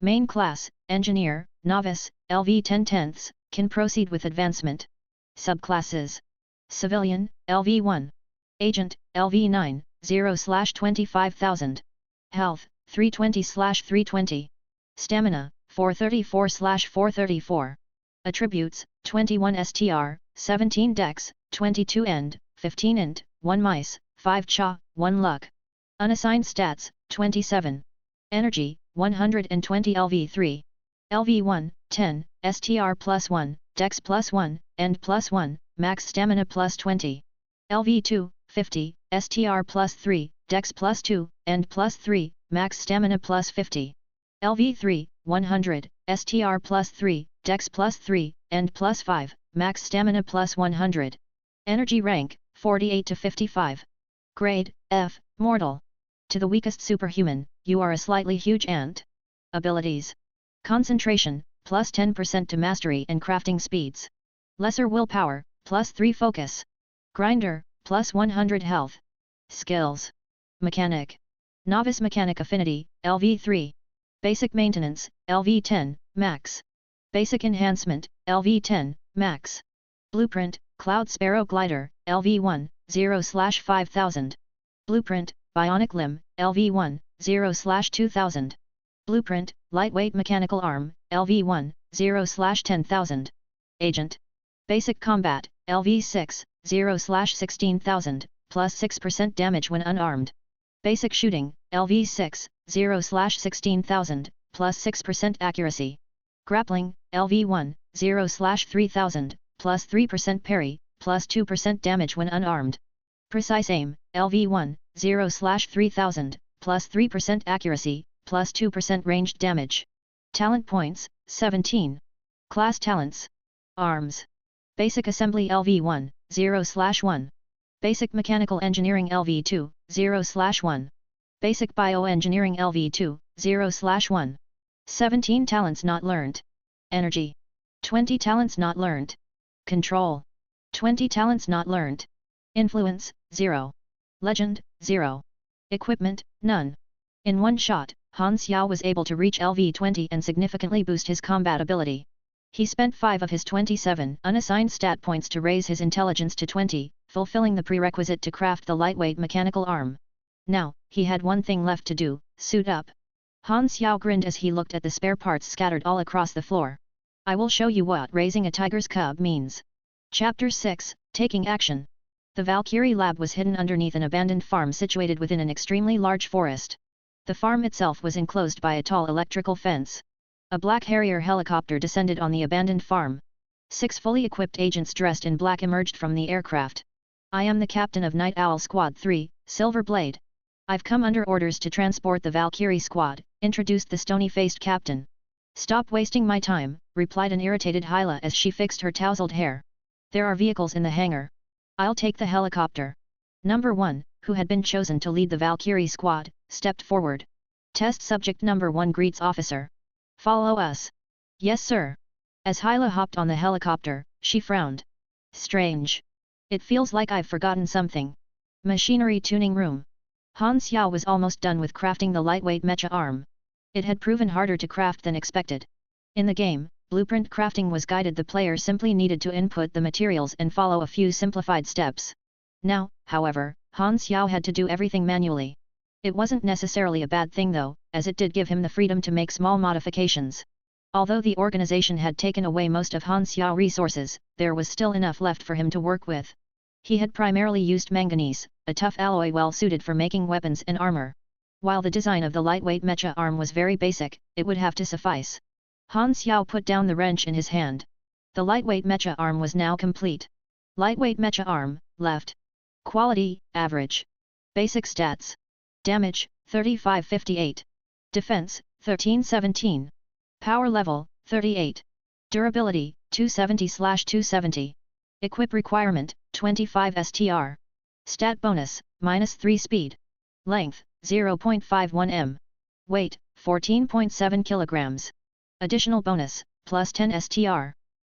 Main class, Engineer, Novice, LV 10/10, can proceed with advancement. Subclasses. Civilian, LV 1. Agent, LV 9, 0/25,000. Health, 320/320. Stamina, 434/434. Attributes, 21 STR, 17 Dex, 22 End, 15 Int, 1 Mice, 5 Cha, 1 Luck. Unassigned stats, 27. Energy, 120 LV3. LV1, 10, STR +1, Dex +1, End +1, Max Stamina +20. LV2, 50, STR +3, Dex +2, End +3, Max Stamina +50. LV3, 100, STR plus 3, Dex plus 3, End plus 5, Max Stamina plus 100. Energy rank, 48 to 55. Grade, F, Mortal. To the weakest superhuman, you are a slightly huge ant. Abilities. Concentration, plus 10% to mastery and crafting speeds. Lesser willpower, plus 3 focus. Grinder, plus 100 health. Skills. Mechanic. Novice Mechanic Affinity, LV3. Basic Maintenance, LV10, Max. Basic Enhancement, LV10, Max. Blueprint, Cloud Sparrow Glider, LV1, 0/5000. Blueprint, Bionic Limb, LV1, 0/2000. Blueprint, Lightweight Mechanical Arm, LV1, 0/10000. Agent. Basic Combat, LV6, 0/16000, plus 6% damage when unarmed. Basic Shooting, LV6, 0/16000, plus 6% accuracy. Grappling, LV1, 0/3000, plus 3% parry, plus 2% damage when unarmed. Precise Aim, LV1, 0/3000, plus 3% accuracy, plus 2% ranged damage. Talent Points, 17. Class Talents. Arms. Basic Assembly LV1, 0/1. Basic Mechanical Engineering LV2, 0/1. Basic Bioengineering LV2, 0/1. 17 talents not learnt. Energy. 20 talents not learnt. Control. 20 talents not learnt. Influence, 0. Legend, 0. Equipment, none. In one shot, Han Xiao was able to reach LV20 and significantly boost his combat ability. He spent 5 of his 27 unassigned stat points to raise his intelligence to 20, fulfilling the prerequisite to craft the lightweight mechanical arm. Now, he had one thing left to do, suit up. Han Xiao grinned as he looked at the spare parts scattered all across the floor. I will show you what raising a tiger's cub means. Chapter 6, Taking Action. The Valkyrie lab was hidden underneath an abandoned farm situated within an extremely large forest. The farm itself was enclosed by a tall electrical fence. A black Harrier helicopter descended on the abandoned farm. 6 fully equipped agents dressed in black emerged from the aircraft. I am the captain of Night Owl Squad 3, Silver Blade. I've come under orders to transport the Valkyrie squad, introduced the stony-faced captain. Stop wasting my time, replied an irritated Hyla as she fixed her tousled hair. There are vehicles in the hangar. I'll take the helicopter. Number 1, who had been chosen to lead the Valkyrie squad, stepped forward. Test subject number 1 greets officer. Follow us. Yes sir. As Hyla hopped on the helicopter, she frowned. Strange. It feels like I've forgotten something. Machinery tuning room. Han Xiao was almost done with crafting the lightweight mecha arm. It had proven harder to craft than expected. In the game, blueprint crafting was guided. The player simply needed to input the materials and follow a few simplified steps. Now, however, Han Xiao had to do everything manually. It wasn't necessarily a bad thing though, as it did give him the freedom to make small modifications. Although the organization had taken away most of Han Xiao resources, there was still enough left for him to work with. He had primarily used manganese, a tough alloy well suited for making weapons and armor. While the design of the lightweight mecha arm was very basic, it would have to suffice. Han Xiao put down the wrench in his hand. The lightweight mecha arm was now complete. Lightweight mecha arm, left. Quality, average. Basic stats. Damage, 3558. Defense, 1317. Power level, 38. Durability, 270/270. Equip requirement, 25 STR. Stat bonus, -3 speed. Length, 0.51 m. Weight, 14.7 kilograms. Additional bonus, plus 10 STR.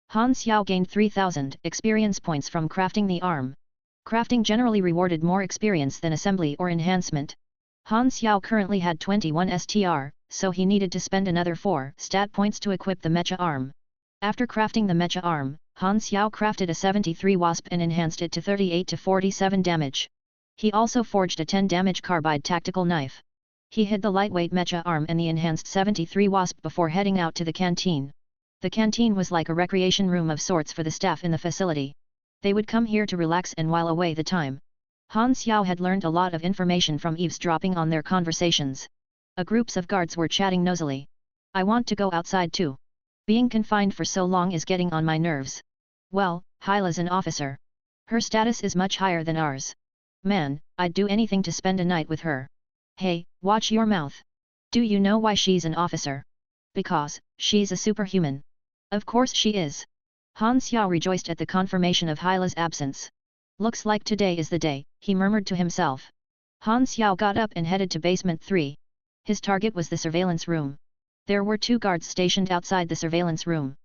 Han Xiao gained 3000 experience points from crafting the arm. Crafting generally rewarded more experience than assembly or enhancement. Han Xiao currently had 21 STR, so he needed to spend another 4 stat points to equip the mecha arm. After crafting the mecha arm, Han Xiao crafted a 73 wasp and enhanced it to 38 to 47 damage. He also forged a 10 damage carbide tactical knife. He hid the lightweight mecha arm and the enhanced 73 wasp before heading out to the canteen. The canteen was like a recreation room of sorts for the staff in the facility. They would come here to relax and while away the time. Han Xiao had learned a lot of information from eavesdropping on their conversations. Groups of guards were chatting nosily. I want to go outside too. Being confined for so long is getting on my nerves. Well, Hyla's an officer. Her status is much higher than ours. Man, I'd do anything to spend a night with her. Hey, watch your mouth. Do you know why she's an officer? Because, she's a superhuman. Of course she is. Han Xiao rejoiced at the confirmation of Hyla's absence. Looks like today is the day, he murmured to himself. Han Xiao got up and headed to basement 3. His target was the surveillance room. There were 2 guards stationed outside the surveillance room.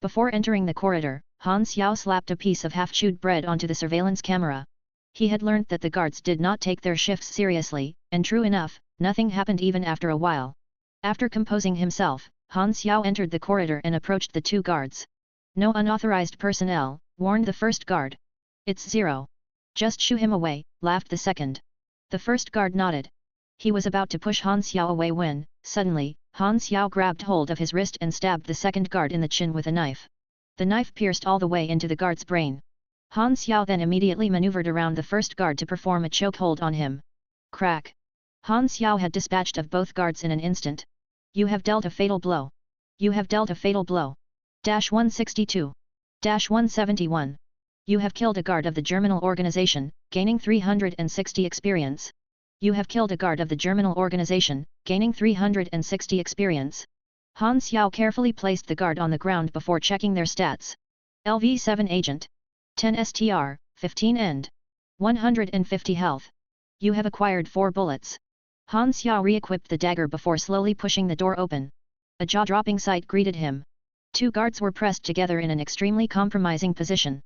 Before entering the corridor, Han Xiao slapped a piece of half-chewed bread onto the surveillance camera. He had learnt that the guards did not take their shifts seriously, and true enough, nothing happened even after a while. After composing himself, Han Xiao entered the corridor and approached the 2 guards. No unauthorized personnel, warned the first guard. It's 0. Just shoo him away, laughed the second. The first guard nodded. He was about to push Han Xiao away when, suddenly, Han Xiao grabbed hold of his wrist and stabbed the second guard in the chin with a knife. The knife pierced all the way into the guard's brain. Han Xiao then immediately maneuvered around the first guard to perform a chokehold on him. Crack! Han Xiao had dispatched of both guards in an instant. You have dealt a fatal blow. You have dealt a fatal blow. 162. 171. You have killed a guard of the Germinal organization, gaining 360 experience. You have killed a guard of the Germinal organization, gaining 360 experience. Han Xiao carefully placed the guard on the ground before checking their stats. LV7 Agent. 10 STR, 15 End. 150 health. You have acquired 4 bullets. Han Xiao re-equipped the dagger before slowly pushing the door open. A jaw-dropping sight greeted him. 2 guards were pressed together in an extremely compromising position.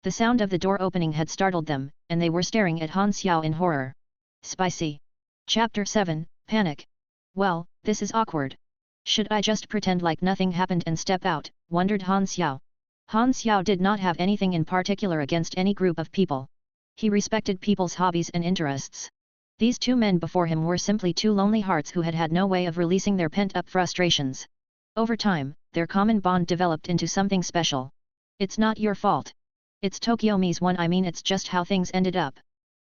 The sound of the door opening had startled them, and they were staring at Han Xiao in horror. Spicy. Chapter 7, Panic. Well, this is awkward. Should I just pretend like nothing happened and step out, wondered Han Xiao. Han Xiao did not have anything in particular against any group of people. He respected people's hobbies and interests. These 2 men before him were simply 2 lonely hearts who had had no way of releasing their pent-up frustrations. Over time, their common bond developed into something special. It's not your fault. It's Tokyo Mi's one, I mean it's just how things ended up.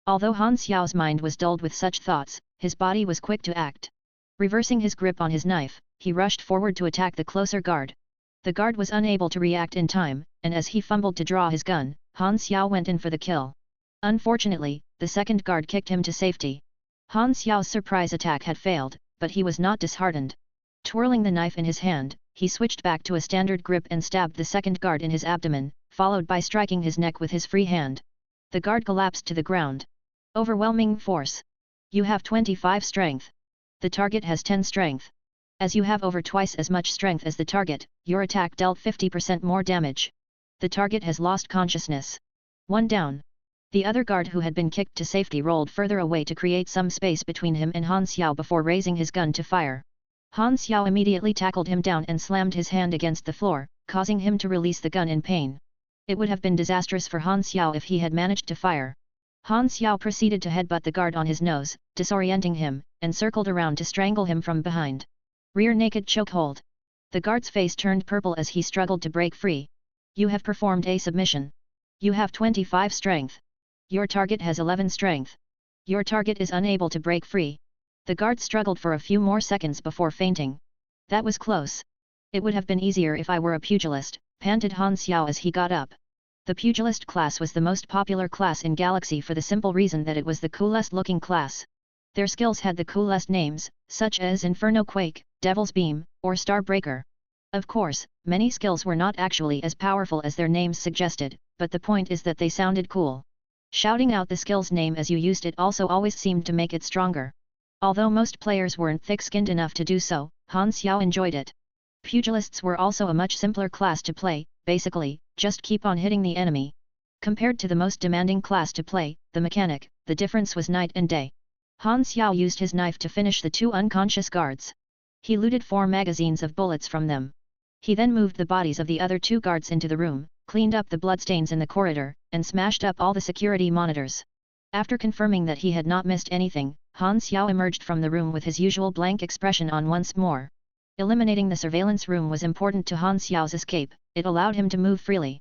Although Han Xiao's mind was dulled with such thoughts, his body was quick to act. Reversing his grip on his knife, he rushed forward to attack the closer guard. The guard was unable to react in time, and as he fumbled to draw his gun, Han Xiao went in for the kill. Unfortunately, the second guard kicked him to safety. Han Xiao's surprise attack had failed, but he was not disheartened. Twirling the knife in his hand, he switched back to a standard grip and stabbed the second guard in his abdomen, followed by striking his neck with his free hand. The guard collapsed to the ground. Overwhelming force. You have 25 strength. The target has 10 strength. As you have over twice as much strength as the target, your attack dealt 50% more damage. The target has lost consciousness. 1 down. The other guard who had been kicked to safety rolled further away to create some space between him and Han Xiao before raising his gun to fire. Han Xiao immediately tackled him down and slammed his hand against the floor, causing him to release the gun in pain. It would have been disastrous for Han Xiao if he had managed to fire. Han Xiao proceeded to headbutt the guard on his nose, disorienting him, and circled around to strangle him from behind. Rear naked chokehold. The guard's face turned purple as he struggled to break free. You have performed a submission. You have 25 strength. Your target has 11 strength. Your target is unable to break free. The guard struggled for a few more seconds before fainting. That was close. It would have been easier if I were a pugilist, panted Han Xiao as he got up. The pugilist class was the most popular class in Galaxy for the simple reason that it was the coolest looking class. Their skills had the coolest names, such as Inferno Quake, Devil's Beam, or Starbreaker. Of course, many skills were not actually as powerful as their names suggested, but the point is that they sounded cool. Shouting out the skill's name as you used it also always seemed to make it stronger. Although most players weren't thick-skinned enough to do so, Han Xiao enjoyed it. Pugilists were also a much simpler class to play, basically, just keep on hitting the enemy. Compared to the most demanding class to play, the mechanic, the difference was night and day. Han Xiao used his knife to finish the 2 unconscious guards. He looted 4 magazines of bullets from them. He then moved the bodies of the other 2 guards into the room, cleaned up the bloodstains in the corridor, and smashed up all the security monitors. After confirming that he had not missed anything, Han Xiao emerged from the room with his usual blank expression on once more. Eliminating the surveillance room was important to Han Xiao's escape, it allowed him to move freely.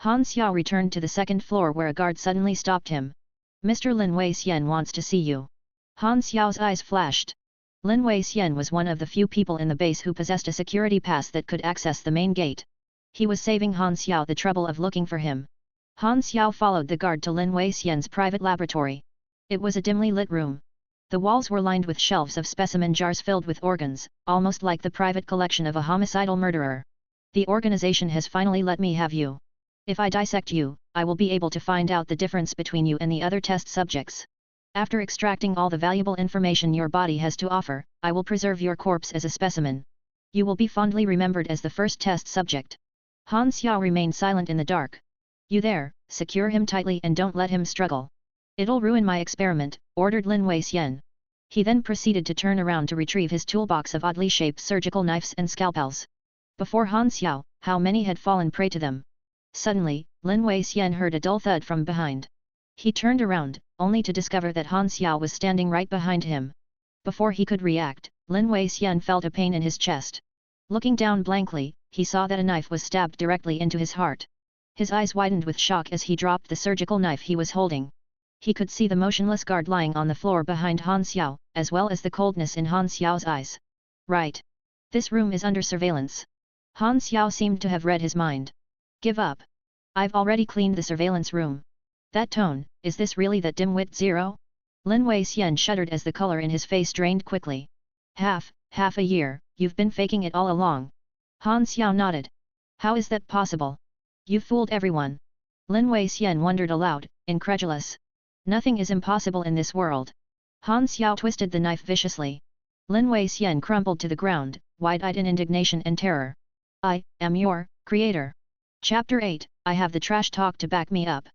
Han Xiao returned to the 2nd floor where a guard suddenly stopped him. Mr. Lin Wei Xian wants to see you. Han Xiao's eyes flashed. Lin Wei Xian was one of the few people in the base who possessed a security pass that could access the main gate. He was saving Han Xiao the trouble of looking for him. Han Xiao followed the guard to Lin Wei Xian's private laboratory. It was a dimly lit room. The walls were lined with shelves of specimen jars filled with organs, almost like the private collection of a homicidal murderer. The organization has finally let me have you. If I dissect you, I will be able to find out the difference between you and the other test subjects. After extracting all the valuable information your body has to offer, I will preserve your corpse as a specimen. You will be fondly remembered as the first test subject. Han Xiao remained silent in the dark. You there, secure him tightly and don't let him struggle. It'll ruin my experiment, ordered Lin Weixian. He then proceeded to turn around to retrieve his toolbox of oddly shaped surgical knives and scalpels. Before Han Xiao, how many had fallen prey to them? Suddenly, Lin Weixian heard a dull thud from behind. He turned around, only to discover that Han Xiao was standing right behind him. Before he could react, Lin Weixian felt a pain in his chest. Looking down blankly, he saw that a knife was stabbed directly into his heart. His eyes widened with shock as he dropped the surgical knife he was holding. He could see the motionless guard lying on the floor behind Han Xiao, as well as the coldness in Han Xiao's eyes. Right. This room is under surveillance. Han Xiao seemed to have read his mind. Give up. I've already cleaned the surveillance room. That tone, is this really that dim-wit Zero? Lin Weixian shuddered as the color in his face drained quickly. Half a year, you've been faking it all along. Han Xiao nodded. How is that possible? You fooled everyone. Lin Weixian wondered aloud, incredulous. Nothing is impossible in this world. Han Xiao twisted the knife viciously. Lin Weixian crumpled to the ground, wide-eyed in indignation and terror. I am your creator. Chapter 8, I have the trash talk to back me up.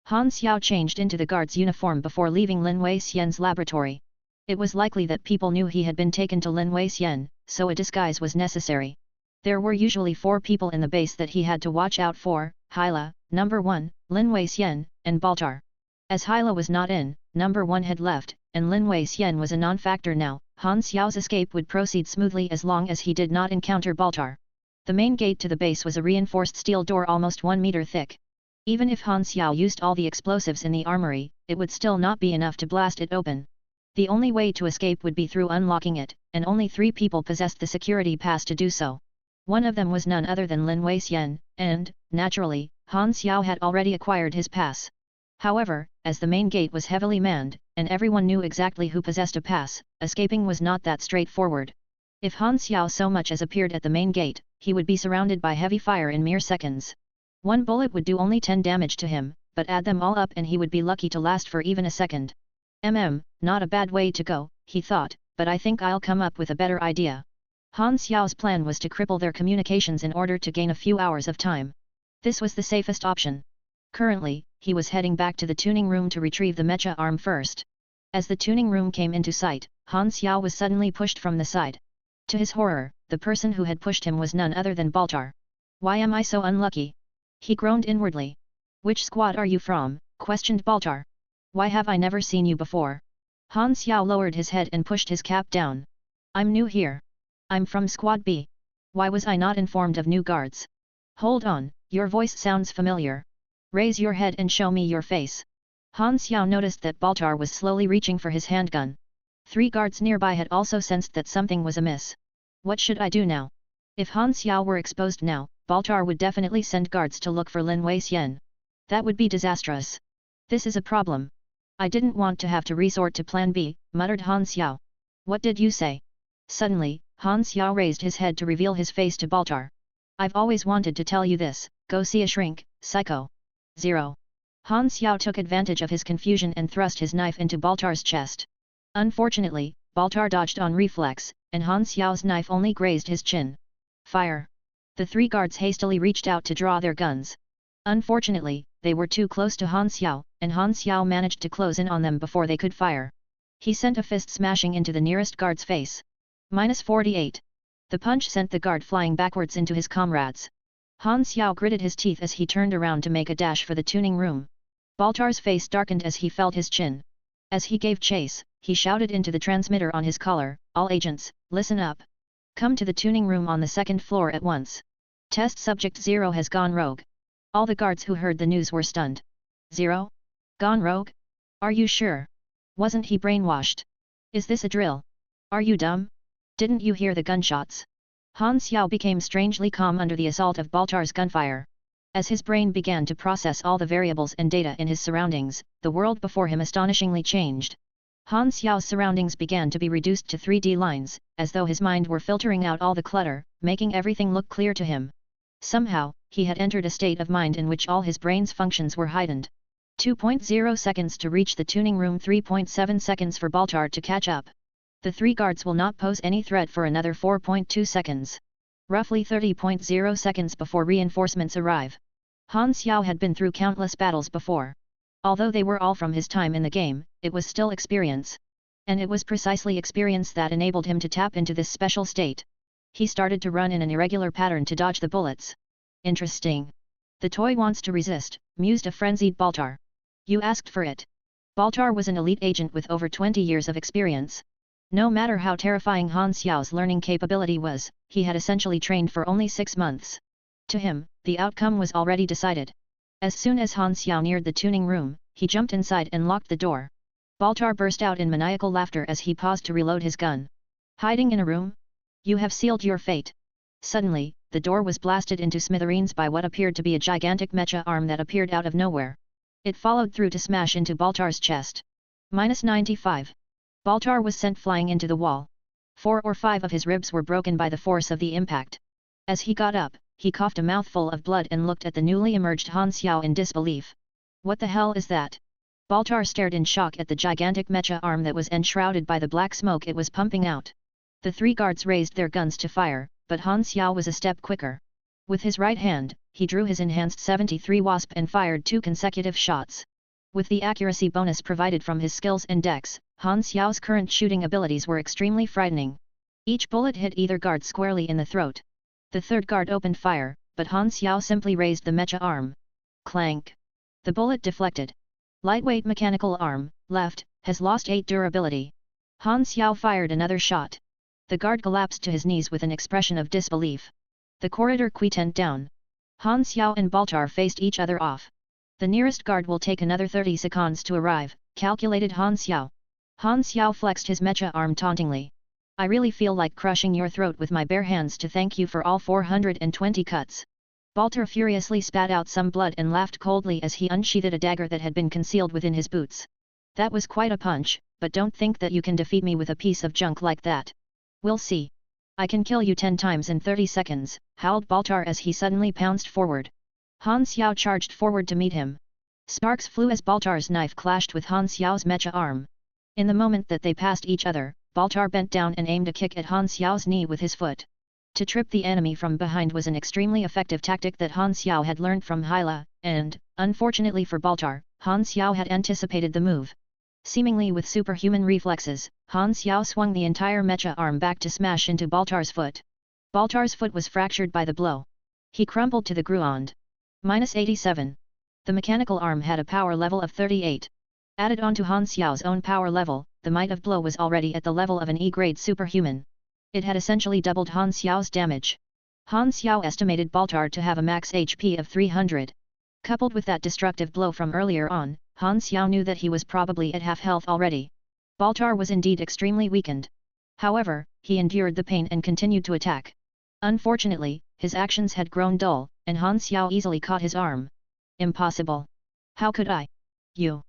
Han Xiao changed into the guard's uniform before leaving Lin Weixian's laboratory. It was likely that people knew he had been taken to Lin Weixian, so a disguise was necessary. There were usually 4 people in the base that he had to watch out for: Hyla, number 1, Lin Weixian, and Baltar. As Hyla was not in, number 1 had left, and Lin Weixian was a non-factor now. Han Xiao's escape would proceed smoothly as long as he did not encounter Baltar. The main gate to the base was a reinforced steel door almost 1 meter thick. Even if Han Xiao used all the explosives in the armory, it would still not be enough to blast it open. The only way to escape would be through unlocking it, and only 3 people possessed the security pass to do so. One of them was none other than Lin Weixian, and, naturally, Han Xiao had already acquired his pass. However, as the main gate was heavily manned, and everyone knew exactly who possessed a pass, escaping was not that straightforward. If Han Xiao so much as appeared at the main gate, he would be surrounded by heavy fire in mere seconds. One bullet would do only 10 damage to him, but add them all up and he would be lucky to last for even a second. Not a bad way to go, he thought, but I think I'll come up with a better idea. Han Xiao's plan was to cripple their communications in order to gain a few hours of time. This was the safest option. Currently, he was heading back to the tuning room to retrieve the mecha arm first. As the tuning room came into sight, Han Xiao was suddenly pushed from the side. To his horror, the person who had pushed him was none other than Baltar. Why am I so unlucky? He groaned inwardly. Which squad are you from? Questioned Baltar. Why have I never seen you before? Han Xiao lowered his head and pushed his cap down. I'm new here. I'm from Squad B. Why was I not informed of new guards? Hold on, your voice sounds familiar. Raise your head and show me your face. Han Xiao noticed that Baltar was slowly reaching for his handgun. 3 guards nearby had also sensed that something was amiss. What should I do now? If Han Xiao were exposed now, Baltar would definitely send guards to look for Lin Weixian. That would be disastrous. This is a problem. I didn't want to have to resort to Plan B, muttered Han Xiao. What did you say? Suddenly, Han Xiao raised his head to reveal his face to Baltar. I've always wanted to tell you this, go see a shrink, psycho. 0. Han Xiao took advantage of his confusion and thrust his knife into Baltar's chest. Unfortunately, Baltar dodged on reflex, and Han Xiao's knife only grazed his chin. Fire! The 3 guards hastily reached out to draw their guns. Unfortunately, they were too close to Han Xiao, and Han Xiao managed to close in on them before they could fire. He sent a fist smashing into the nearest guard's face. -48. The punch sent the guard flying backwards into his comrades. Han Xiao gritted his teeth as he turned around to make a dash for the tuning room. Baltar's face darkened as he felt his chin. As he gave chase, he shouted into the transmitter on his collar, all agents, listen up. Come to the tuning room on the 2nd floor at once. Test subject 0 has gone rogue. All the guards who heard the news were stunned. 0? Gone rogue? Are you sure? Wasn't he brainwashed? Is this a drill? Are you dumb? Didn't you hear the gunshots? Han Xiao became strangely calm under the assault of Baltar's gunfire. As his brain began to process all the variables and data in his surroundings, the world before him astonishingly changed. Han Xiao's surroundings began to be reduced to 3D lines, as though his mind were filtering out all the clutter, making everything look clear to him. Somehow, he had entered a state of mind in which all his brain's functions were heightened. 2.0 seconds to reach the tuning room, 3.7 seconds for Baltar to catch up. The 3 guards will not pose any threat for another 4.2 seconds. Roughly 30.0 seconds before reinforcements arrive. Han Xiao had been through countless battles before. Although they were all from his time in the game, it was still experience. And it was precisely experience that enabled him to tap into this special state. He started to run in an irregular pattern to dodge the bullets. Interesting. The toy wants to resist, mused a frenzied Baltar. You asked for it. Baltar was an elite agent with over 20 years of experience. No matter how terrifying Han Xiao's learning capability was, he had essentially trained for only 6 months. To him, the outcome was already decided. As soon as Han Xiao neared the tuning room, he jumped inside and locked the door. Baltar burst out in maniacal laughter as he paused to reload his gun. Hiding in a room? You have sealed your fate. Suddenly, the door was blasted into smithereens by what appeared to be a gigantic mecha arm that appeared out of nowhere. It followed through to smash into Baltar's chest. -95. Baltar was sent flying into the wall. 4 or 5 of his ribs were broken by the force of the impact. As he got up, he coughed a mouthful of blood and looked at the newly emerged Han Xiao in disbelief. What the hell is that? Baltar stared in shock at the gigantic mecha arm that was enshrouded by the black smoke it was pumping out. The 3 guards raised their guns to fire, but Han Xiao was a step quicker. With his right hand, he drew his enhanced 73 Wasp and fired 2 consecutive shots. With the accuracy bonus provided from his skills and dex, Han Xiao's current shooting abilities were extremely frightening. Each bullet hit either guard squarely in the throat. The 3rd guard opened fire, but Han Xiao simply raised the mecha arm. Clank! The bullet deflected. Lightweight mechanical arm, left, has lost 8 durability. Han Xiao fired another shot. The guard collapsed to his knees with an expression of disbelief. The corridor quietened down. Han Xiao and Baltar faced each other off. The nearest guard will take another 30 seconds to arrive, calculated Han Xiao. Han Xiao flexed his mecha arm tauntingly. I really feel like crushing your throat with my bare hands to thank you for all 420 cuts. Baltar furiously spat out some blood and laughed coldly as he unsheathed a dagger that had been concealed within his boots. That was quite a punch, but don't think that you can defeat me with a piece of junk like that. We'll see. I can kill you 10 times in 30 seconds, howled Baltar as he suddenly pounced forward. Han Xiao charged forward to meet him. Sparks flew as Baltar's knife clashed with Han Xiao's mecha arm. In the moment that they passed each other, Baltar bent down and aimed a kick at Han Xiao's knee with his foot. To trip the enemy from behind was an extremely effective tactic that Han Xiao had learned from Hyla, and, unfortunately for Baltar, Han Xiao had anticipated the move. Seemingly with superhuman reflexes, Han Xiao swung the entire mecha arm back to smash into Baltar's foot. Baltar's foot was fractured by the blow. He crumpled to the ground. -87. The mechanical arm had a power level of 38. Added on to Han Xiao's own power level, the might of blow was already at the level of an E-grade superhuman. It had essentially doubled Han Xiao's damage. Han Xiao estimated Baltar to have a max HP of 300. Coupled with that destructive blow from earlier on, Han Xiao knew that he was probably at half health already. Baltar was indeed extremely weakened. However, he endured the pain and continued to attack. Unfortunately, his actions had grown dull, and Han Xiao easily caught his arm. Impossible! How could I? You!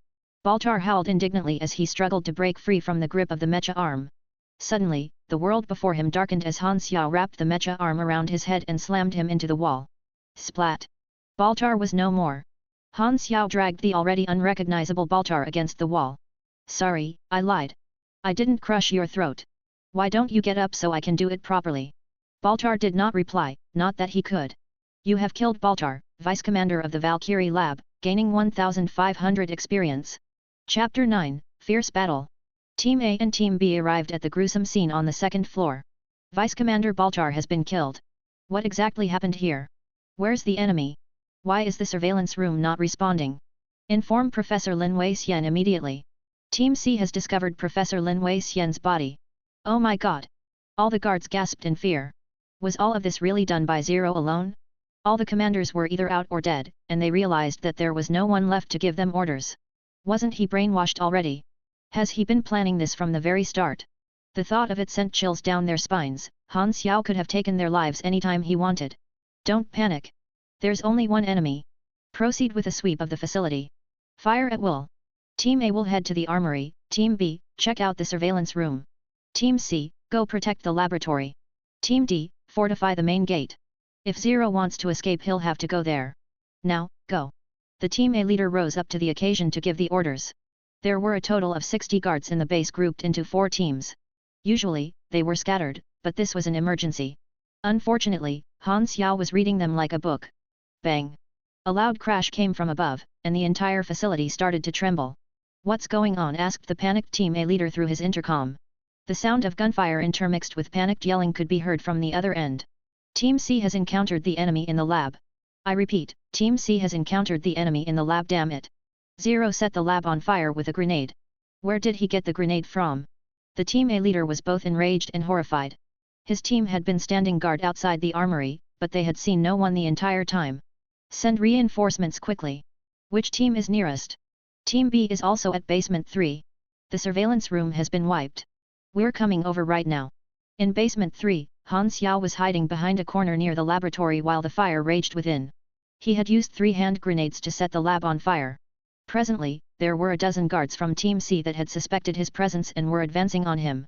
Baltar howled indignantly as he struggled to break free from the grip of the mecha arm. Suddenly, the world before him darkened as Han Xiao wrapped the mecha arm around his head and slammed him into the wall. Splat! Baltar was no more. Han Xiao dragged the already unrecognizable Baltar against the wall. Sorry, I lied. I didn't crush your throat. Why don't you get up so I can do it properly? Baltar did not reply, not that he could. You have killed Baltar, Vice Commander of the Valkyrie Lab, gaining 1500 experience. Chapter 9, Fierce Battle. Team A and Team B arrived at the gruesome scene on the 2nd floor. Vice Commander Baltar has been killed. What exactly happened here? Where's the enemy? Why is the surveillance room not responding? Inform Professor Lin Wei-Xian immediately. Team C has discovered Professor Lin Wei-Xian's body. Oh my god! All the guards gasped in fear. Was all of this really done by Zero alone? All the commanders were either out or dead, and they realized that there was no one left to give them orders. Wasn't he brainwashed already? Has he been planning this from the very start? The thought of it sent chills down their spines. Han Xiao could have taken their lives anytime he wanted. Don't panic. There's only one enemy. Proceed with a sweep of the facility. Fire at will. Team A will head to the armory, Team B, check out the surveillance room. Team C, go protect the laboratory. Team D, fortify the main gate. If Zero wants to escape, he'll have to go there. Now, go. The Team A leader rose up to the occasion to give the orders. There were a total of 60 guards in the base grouped into 4 teams. Usually, they were scattered, but this was an emergency. Unfortunately, Han Xiao was reading them like a book. Bang! A loud crash came from above, and the entire facility started to tremble. What's going on? Asked the panicked Team A leader through his intercom. The sound of gunfire intermixed with panicked yelling could be heard from the other end. Team C has encountered the enemy in the lab. I repeat, Team C has encountered the enemy in the lab, damn it. Zero set the lab on fire with a grenade. Where did he get the grenade from? The Team A leader was both enraged and horrified. His team had been standing guard outside the armory, but they had seen no one the entire time. Send reinforcements quickly. Which team is nearest? Team B is also at basement 3. The surveillance room has been wiped. We're coming over right now. In basement 3, Han Xiao was hiding behind a corner near the laboratory while the fire raged within. He had used 3 hand grenades to set the lab on fire. Presently, there were a dozen guards from Team C that had suspected his presence and were advancing on him.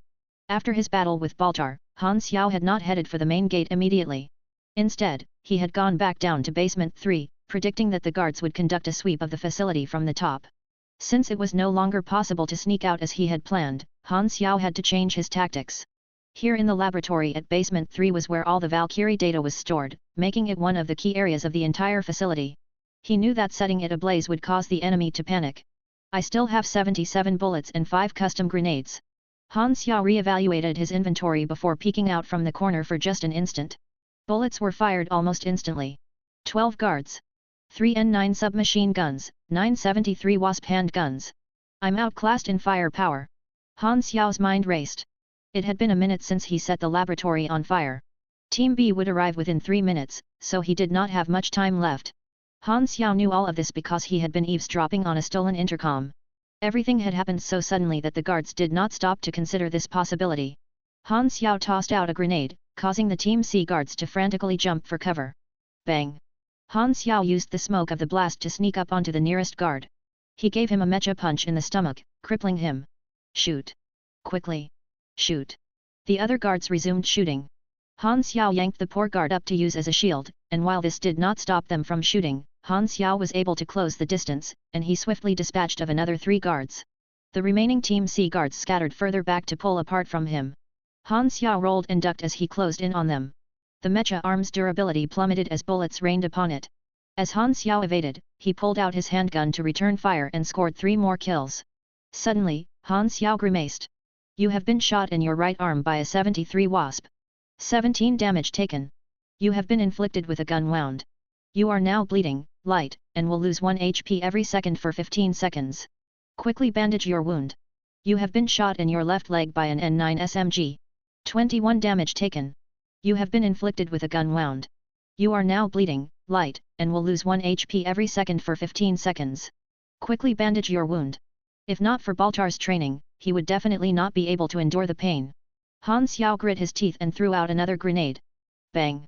After his battle with Baltar, Han Xiao had not headed for the main gate immediately. Instead, he had gone back down to basement 3, predicting that the guards would conduct a sweep of the facility from the top. Since it was no longer possible to sneak out as he had planned, Han Xiao had to change his tactics. Here in the laboratory at basement 3 was where all the Valkyrie data was stored, making it one of the key areas of the entire facility. He knew that setting it ablaze would cause the enemy to panic. I still have 77 bullets and 5 custom grenades. Han Xiao re-evaluated his inventory before peeking out from the corner for just an instant. Bullets were fired almost instantly. 12 guards. 3 N9 submachine guns, 973 Wasp handguns. I'm outclassed in firepower. Han Xiao's mind raced. It had been a minute since he set the laboratory on fire. Team B would arrive within 3 minutes, so he did not have much time left. Han Xiao knew all of this because he had been eavesdropping on a stolen intercom. Everything had happened so suddenly that the guards did not stop to consider this possibility. Han Xiao tossed out a grenade, causing the Team C guards to frantically jump for cover. Bang! Han Xiao used the smoke of the blast to sneak up onto the nearest guard. He gave him a mecha punch in the stomach, crippling him. Shoot! Quickly! Shoot! The other guards resumed shooting. Han Xiao yanked the poor guard up to use as a shield, and while this did not stop them from shooting, Han Xiao was able to close the distance, and he swiftly dispatched of another 3 guards. The remaining Team C guards scattered further back to pull apart from him. Han Xiao rolled and ducked as he closed in on them. The mecha arm's durability plummeted as bullets rained upon it. As Han Xiao evaded, he pulled out his handgun to return fire and scored 3 more kills. Suddenly, Han Xiao grimaced. You have been shot in your right arm by a 73 Wasp. 17 damage taken. You have been inflicted with a gun wound. You are now bleeding, light, and will lose 1 HP every second for 15 seconds. Quickly bandage your wound. You have been shot in your left leg by an N9 SMG. 21 damage taken. You have been inflicted with a gun wound. You are now bleeding, light, and will lose 1 HP every second for 15 seconds. Quickly bandage your wound. If not for Baltar's training, he would definitely not be able to endure the pain. Han Xiao grit his teeth and threw out another grenade. Bang!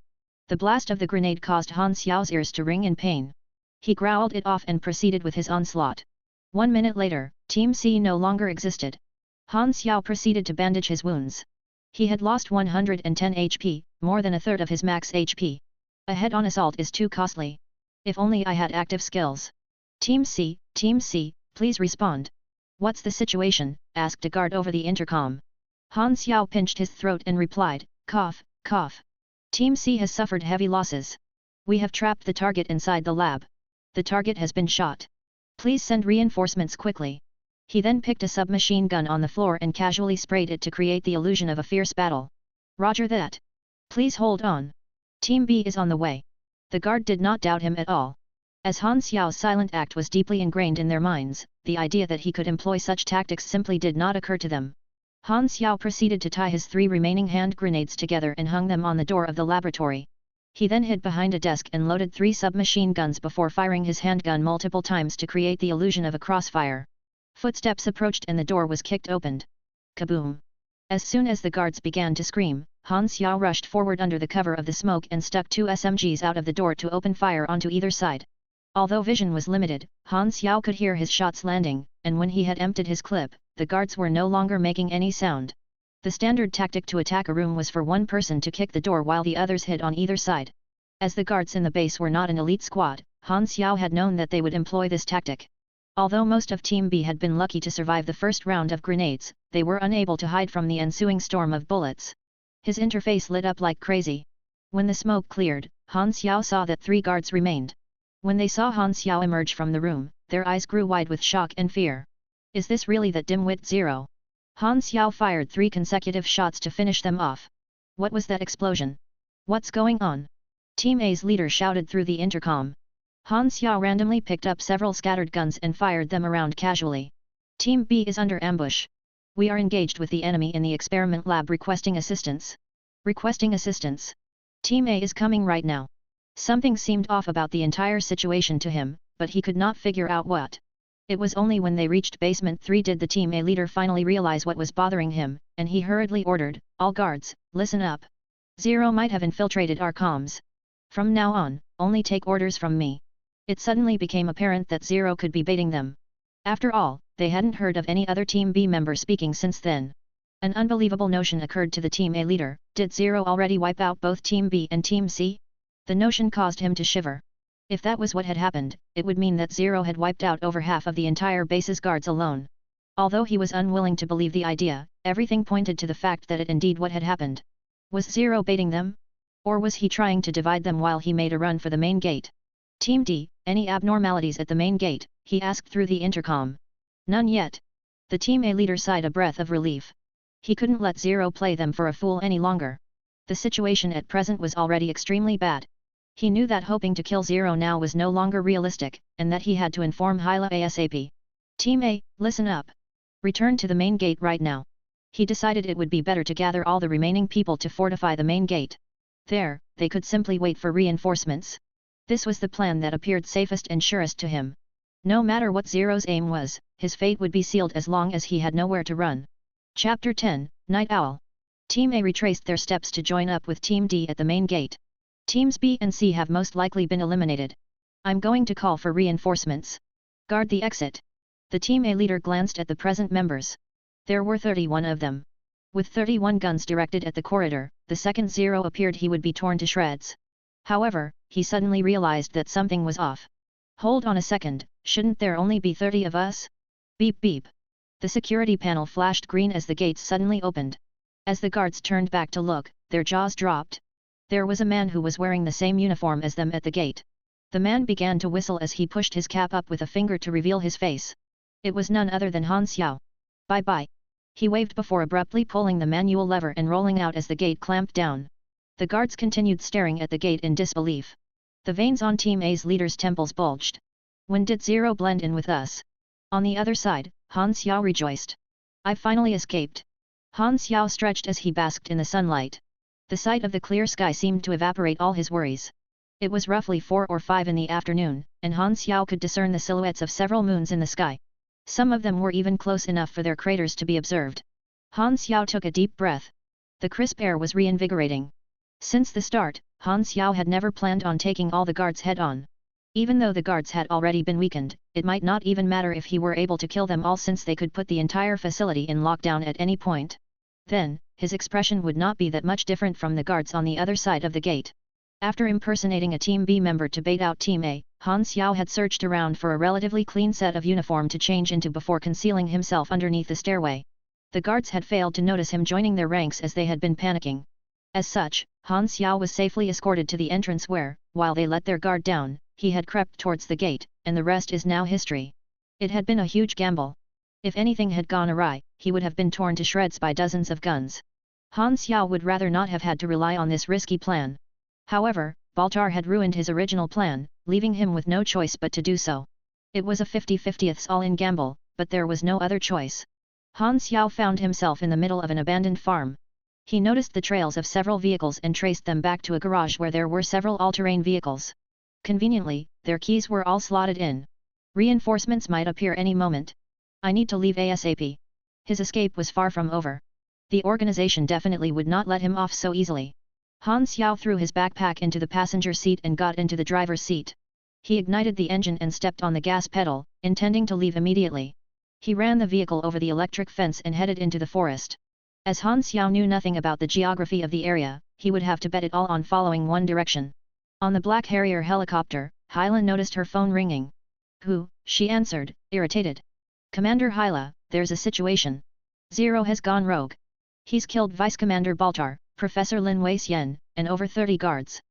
The blast of the grenade caused Han Xiao's ears to ring in pain. He growled it off and proceeded with his onslaught. 1 minute later, Team C no longer existed. Han Xiao proceeded to bandage his wounds. He had lost 110 HP, more than a third of his max HP. A head-on assault is too costly. If only I had active skills. Team C, please respond. What's the situation? Asked a guard over the intercom. Han Xiao pinched his throat and replied, cough, cough. Team C has suffered heavy losses. We have trapped the target inside the lab. The target has been shot. Please send reinforcements quickly. He then picked a submachine gun on the floor and casually sprayed it to create the illusion of a fierce battle. Roger that. Please hold on. Team B is on the way. The guard did not doubt him at all. As Han Xiao's silent act was deeply ingrained in their minds, the idea that he could employ such tactics simply did not occur to them. Han Xiao proceeded to tie his 3 remaining hand grenades together and hung them on the door of the laboratory. He then hid behind a desk and loaded 3 submachine guns before firing his handgun multiple times to create the illusion of a crossfire. Footsteps approached and the door was kicked open. Kaboom! As soon as the guards began to scream, Han Xiao rushed forward under the cover of the smoke and stuck 2 SMGs out of the door to open fire onto either side. Although vision was limited, Han Xiao could hear his shots landing, and when he had emptied his clip, the guards were no longer making any sound. The standard tactic to attack a room was for one person to kick the door while the others hid on either side. As the guards in the base were not an elite squad, Han Xiao had known that they would employ this tactic. Although most of Team B had been lucky to survive the first round of grenades, they were unable to hide from the ensuing storm of bullets. His interface lit up like crazy. When the smoke cleared, Han Xiao saw that 3 guards remained. When they saw Han Xiao emerge from the room, their eyes grew wide with shock and fear. Is this really that dimwit Zero? Han Xiao fired 3 consecutive shots to finish them off. What was that explosion? What's going on? Team A's leader shouted through the intercom. Han Xiao randomly picked up several scattered guns and fired them around casually. Team B is under ambush. We are engaged with the enemy in the experiment lab requesting assistance. Requesting assistance. Team A is coming right now. Something seemed off about the entire situation to him, but he could not figure out what. It was only when they reached basement 3 did the Team A leader finally realize what was bothering him, and he hurriedly ordered, "All guards, listen up. Zero might have infiltrated our comms. From now on, only take orders from me." It suddenly became apparent that Zero could be baiting them. After all, they hadn't heard of any other Team B member speaking since then. An unbelievable notion occurred to the Team A leader: did Zero already wipe out both Team B and Team C? The notion caused him to shiver. If that was what had happened, it would mean that Zero had wiped out over half of the entire base's guards alone. Although he was unwilling to believe the idea, everything pointed to the fact that it indeed what had happened. Was Zero baiting them? Or was he trying to divide them while he made a run for the main gate? Team D, any abnormalities at the main gate? He asked through the intercom. None yet. The Team A leader sighed a breath of relief. He couldn't let Zero play them for a fool any longer. The situation at present was already extremely bad. He knew that hoping to kill Zero now was no longer realistic, and that he had to inform Hyla ASAP. Team A, listen up. Return to the main gate right now. He decided it would be better to gather all the remaining people to fortify the main gate. There, they could simply wait for reinforcements. This was the plan that appeared safest and surest to him. No matter what Zero's aim was, his fate would be sealed as long as he had nowhere to run. Chapter 10, Night Owl. Team A retraced their steps to join up with Team D at the main gate. Teams B and C have most likely been eliminated. I'm going to call for reinforcements. Guard the exit. The Team A leader glanced at the present members. There were 31 of them. With 31 guns directed at the corridor, the second Zero appeared he would be torn to shreds. However, he suddenly realized that something was off. Hold on a second, shouldn't there only be 30 of us? Beep beep. The security panel flashed green as the gates suddenly opened. As the guards turned back to look, their jaws dropped. There was a man who was wearing the same uniform as them at the gate. The man began to whistle as he pushed his cap up with a finger to reveal his face. It was none other than Han Xiao. Bye-bye. He waved before abruptly pulling the manual lever and rolling out as the gate clamped down. The guards continued staring at the gate in disbelief. The veins on Team A's leader's temples bulged. When did Zero blend in with us? On the other side, Han Xiao rejoiced. I finally escaped. Han Xiao stretched as he basked in the sunlight. The sight of the clear sky seemed to evaporate all his worries. It was roughly 4 or 5 in the afternoon, and Han Xiao could discern the silhouettes of several moons in the sky. Some of them were even close enough for their craters to be observed. Han Xiao took a deep breath. The crisp air was reinvigorating. Since the start, Han Xiao had never planned on taking all the guards head-on. Even though the guards had already been weakened, it might not even matter if he were able to kill them all since they could put the entire facility in lockdown at any point. Then, his expression would not be that much different from the guards on the other side of the gate. After impersonating a Team B member to bait out Team A, Han Xiao had searched around for a relatively clean set of uniform to change into before concealing himself underneath the stairway. The guards had failed to notice him joining their ranks as they had been panicking. As such, Han Xiao was safely escorted to the entrance where, while they let their guard down, he had crept towards the gate, and the rest is now history. It had been a huge gamble. If anything had gone awry, he would have been torn to shreds by dozens of guns. Han Xiao would rather not have had to rely on this risky plan. However, Baltar had ruined his original plan, leaving him with no choice but to do so. It was a 50-50 all-in gamble, but there was no other choice. Han Xiao found himself in the middle of an abandoned farm. He noticed the trails of several vehicles and traced them back to a garage where there were several all-terrain vehicles. Conveniently, their keys were all slotted in. Reinforcements might appear any moment. I need to leave ASAP. His escape was far from over. The organization definitely would not let him off so easily. Han Xiao threw his backpack into the passenger seat and got into the driver's seat. He ignited the engine and stepped on the gas pedal, intending to leave immediately. He ran the vehicle over the electric fence and headed into the forest. As Han Xiao knew nothing about the geography of the area, he would have to bet it all on following one direction. On the Black Harrier helicopter, Hyla noticed her phone ringing. "Who?" she answered, irritated. "Commander Hyla, there's a situation. Zero has gone rogue. He's killed Vice Commander Baltar, Professor Lin Weixian, and over 30 guards.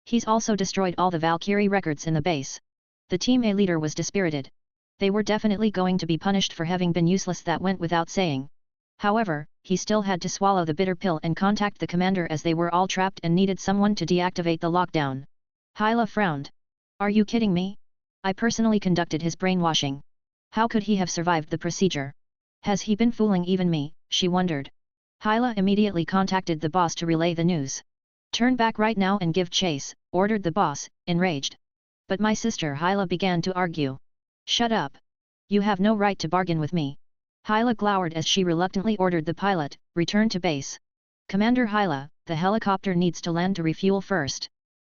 He's also destroyed all the Valkyrie records in the base." The Team A leader was dispirited. They were definitely going to be punished for having been useless, that went without saying. However, he still had to swallow the bitter pill and contact the commander, as they were all trapped and needed someone to deactivate the lockdown. Hyla frowned. "Are you kidding me? I personally conducted his brainwashing. How could he have survived the procedure? Has he been fooling even me?" she wondered. Hyla immediately contacted the boss to relay the news. "Turn back right now and give chase," ordered the boss, enraged. "But my sister," Hyla began to argue. "Shut up. You have no right to bargain with me." Hyla glowered as she reluctantly ordered the pilot, "Return to base. Commander Hyla, the helicopter needs to land to refuel first.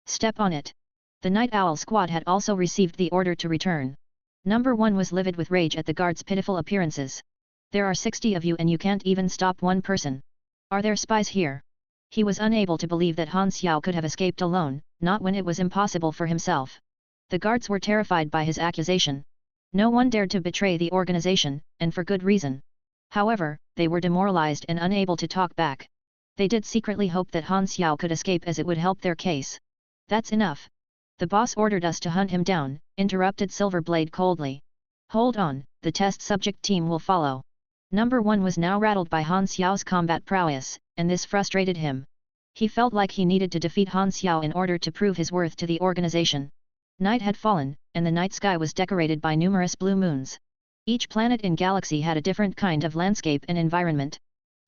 Step on it." The Night Owl squad had also received the order to return. Number 1 was livid with rage at the guards' pitiful appearances. "There are 60 of you and you can't even stop one person. Are there spies here?" He was unable to believe that Han Xiao could have escaped alone, not when it was impossible for himself. The guards were terrified by his accusation. No one dared to betray the organization, and for good reason. However, they were demoralized and unable to talk back. They did secretly hope that Han Xiao could escape, as it would help their case. "That's enough. The boss ordered us to hunt him down," interrupted Silverblade coldly. "Hold on, the test subject team will follow." Number 1 was now rattled by Han Xiao's combat prowess, and this frustrated him. He felt like he needed to defeat Han Xiao in order to prove his worth to the organization. Night had fallen, and the night sky was decorated by numerous blue moons. Each planet in galaxy had a different kind of landscape and environment.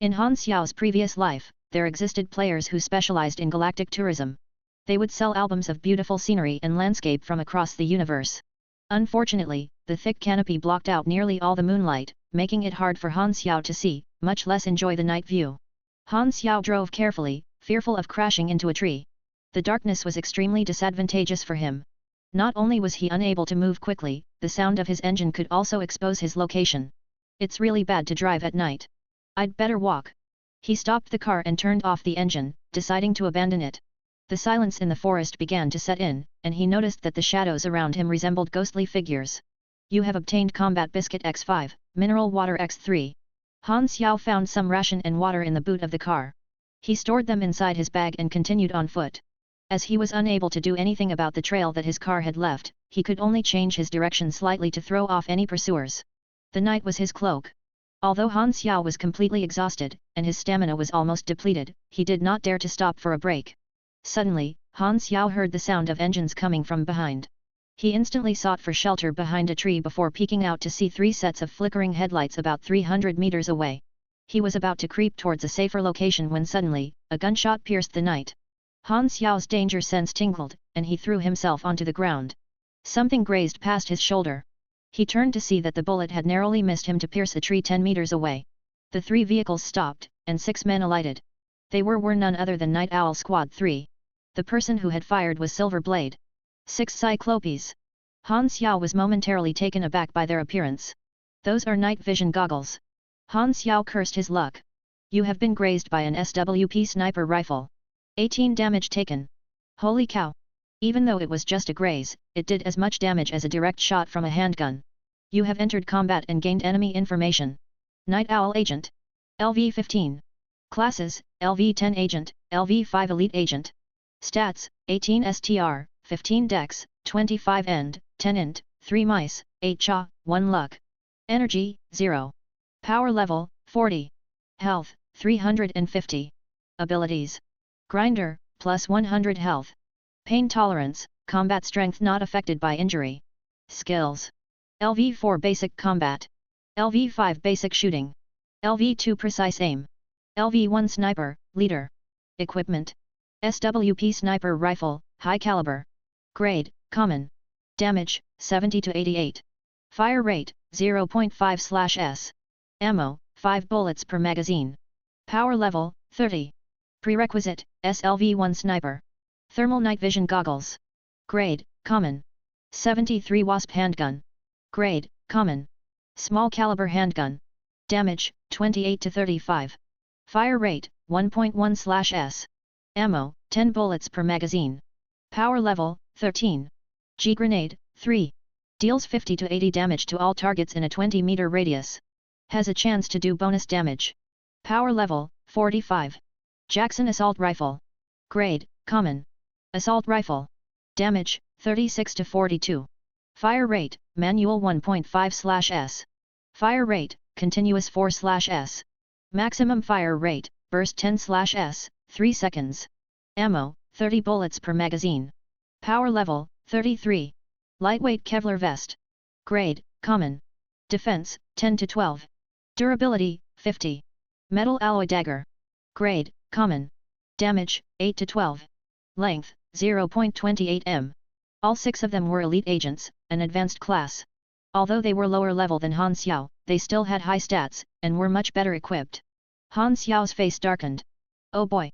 In Han Xiao's previous life, there existed players who specialized in galactic tourism. They would sell albums of beautiful scenery and landscape from across the universe. Unfortunately, the thick canopy blocked out nearly all the moonlight, making it hard for Han Xiao to see, much less enjoy the night view. Han Xiao drove carefully, fearful of crashing into a tree. The darkness was extremely disadvantageous for him. Not only was he unable to move quickly, the sound of his engine could also expose his location. "It's really bad to drive at night. I'd better walk." He stopped the car and turned off the engine, deciding to abandon it. The silence in the forest began to set in, and he noticed that the shadows around him resembled ghostly figures. "You have obtained Combat Biscuit X5, Mineral Water X3. Han Xiao found some ration and water in the boot of the car. He stored them inside his bag and continued on foot. As he was unable to do anything about the trail that his car had left, he could only change his direction slightly to throw off any pursuers. The night was his cloak. Although Han Xiao was completely exhausted, and his stamina was almost depleted, he did not dare to stop for a break. Suddenly, Han Xiao heard the sound of engines coming from behind. He instantly sought for shelter behind a tree before peeking out to see 3 sets of flickering headlights about 300 meters away. He was about to creep towards a safer location when suddenly, a gunshot pierced the night. Han Xiao's danger sense tingled, and he threw himself onto the ground. Something grazed past his shoulder. He turned to see that the bullet had narrowly missed him to pierce a tree 10 meters away. The 3 vehicles stopped, and 6 men alighted. They were none other than Night Owl Squad 3. The person who had fired was Silverblade. 6 Cyclopes. Han Xiao was momentarily taken aback by their appearance. "Those are night vision goggles." Han Xiao cursed his luck. "You have been grazed by an SWP sniper rifle. 18 damage taken. Holy cow! Even though it was just a graze, it did as much damage as a direct shot from a handgun. You have entered combat and gained enemy information. Night Owl Agent. LV-15. Classes, LV-10 Agent, LV-5 Elite Agent. Stats, 18 STR, 15 Dex, 25 End, 10 Int, 3 Mice, 8 Cha, 1 Luck. Energy, 0. Power level, 40. Health, 350. Abilities. Grinder, plus 100 health. Pain tolerance, combat strength not affected by injury. Skills. LV-4 Basic Combat. LV-5 Basic Shooting. LV-2 Precise Aim. LV-1 Sniper, Leader. Equipment. SWP Sniper Rifle, High Caliber. Grade, Common. Damage, 70 to 88. Fire rate, 0.5/s. Ammo, 5 bullets per magazine. Power level, 30. Prerequisite, SLV-1 Sniper. Thermal Night Vision Goggles. Grade, Common. 73 Wasp Handgun. Grade, Common. Small caliber handgun. Damage, 28 to 35. Fire rate, 1.1/s. Ammo, 10 bullets per magazine. Power level, 13. G-grenade, 3. Deals 50 to 80 damage to all targets in a 20-meter radius. Has a chance to do bonus damage. Power level, 45. Jackson Assault Rifle. Grade, Common. Assault Rifle. Damage, 36 to 42. Fire rate, Manual 1.5/s. Fire rate, Continuous 4/s. Maximum fire rate, Burst 10/s, 3 seconds. Ammo, 30 bullets per magazine. Power level, 33. Lightweight Kevlar Vest. Grade, Common. Defense, 10 to 12. Durability, 50. Metal Alloy Dagger. Grade, Common. Damage, 8 to 12. Length, 0.28 m. All 6 of them were elite agents, an advanced class. Although they were lower level than Han Xiao, they still had high stats, and were much better equipped. Han Xiao's face darkened. Oh boy!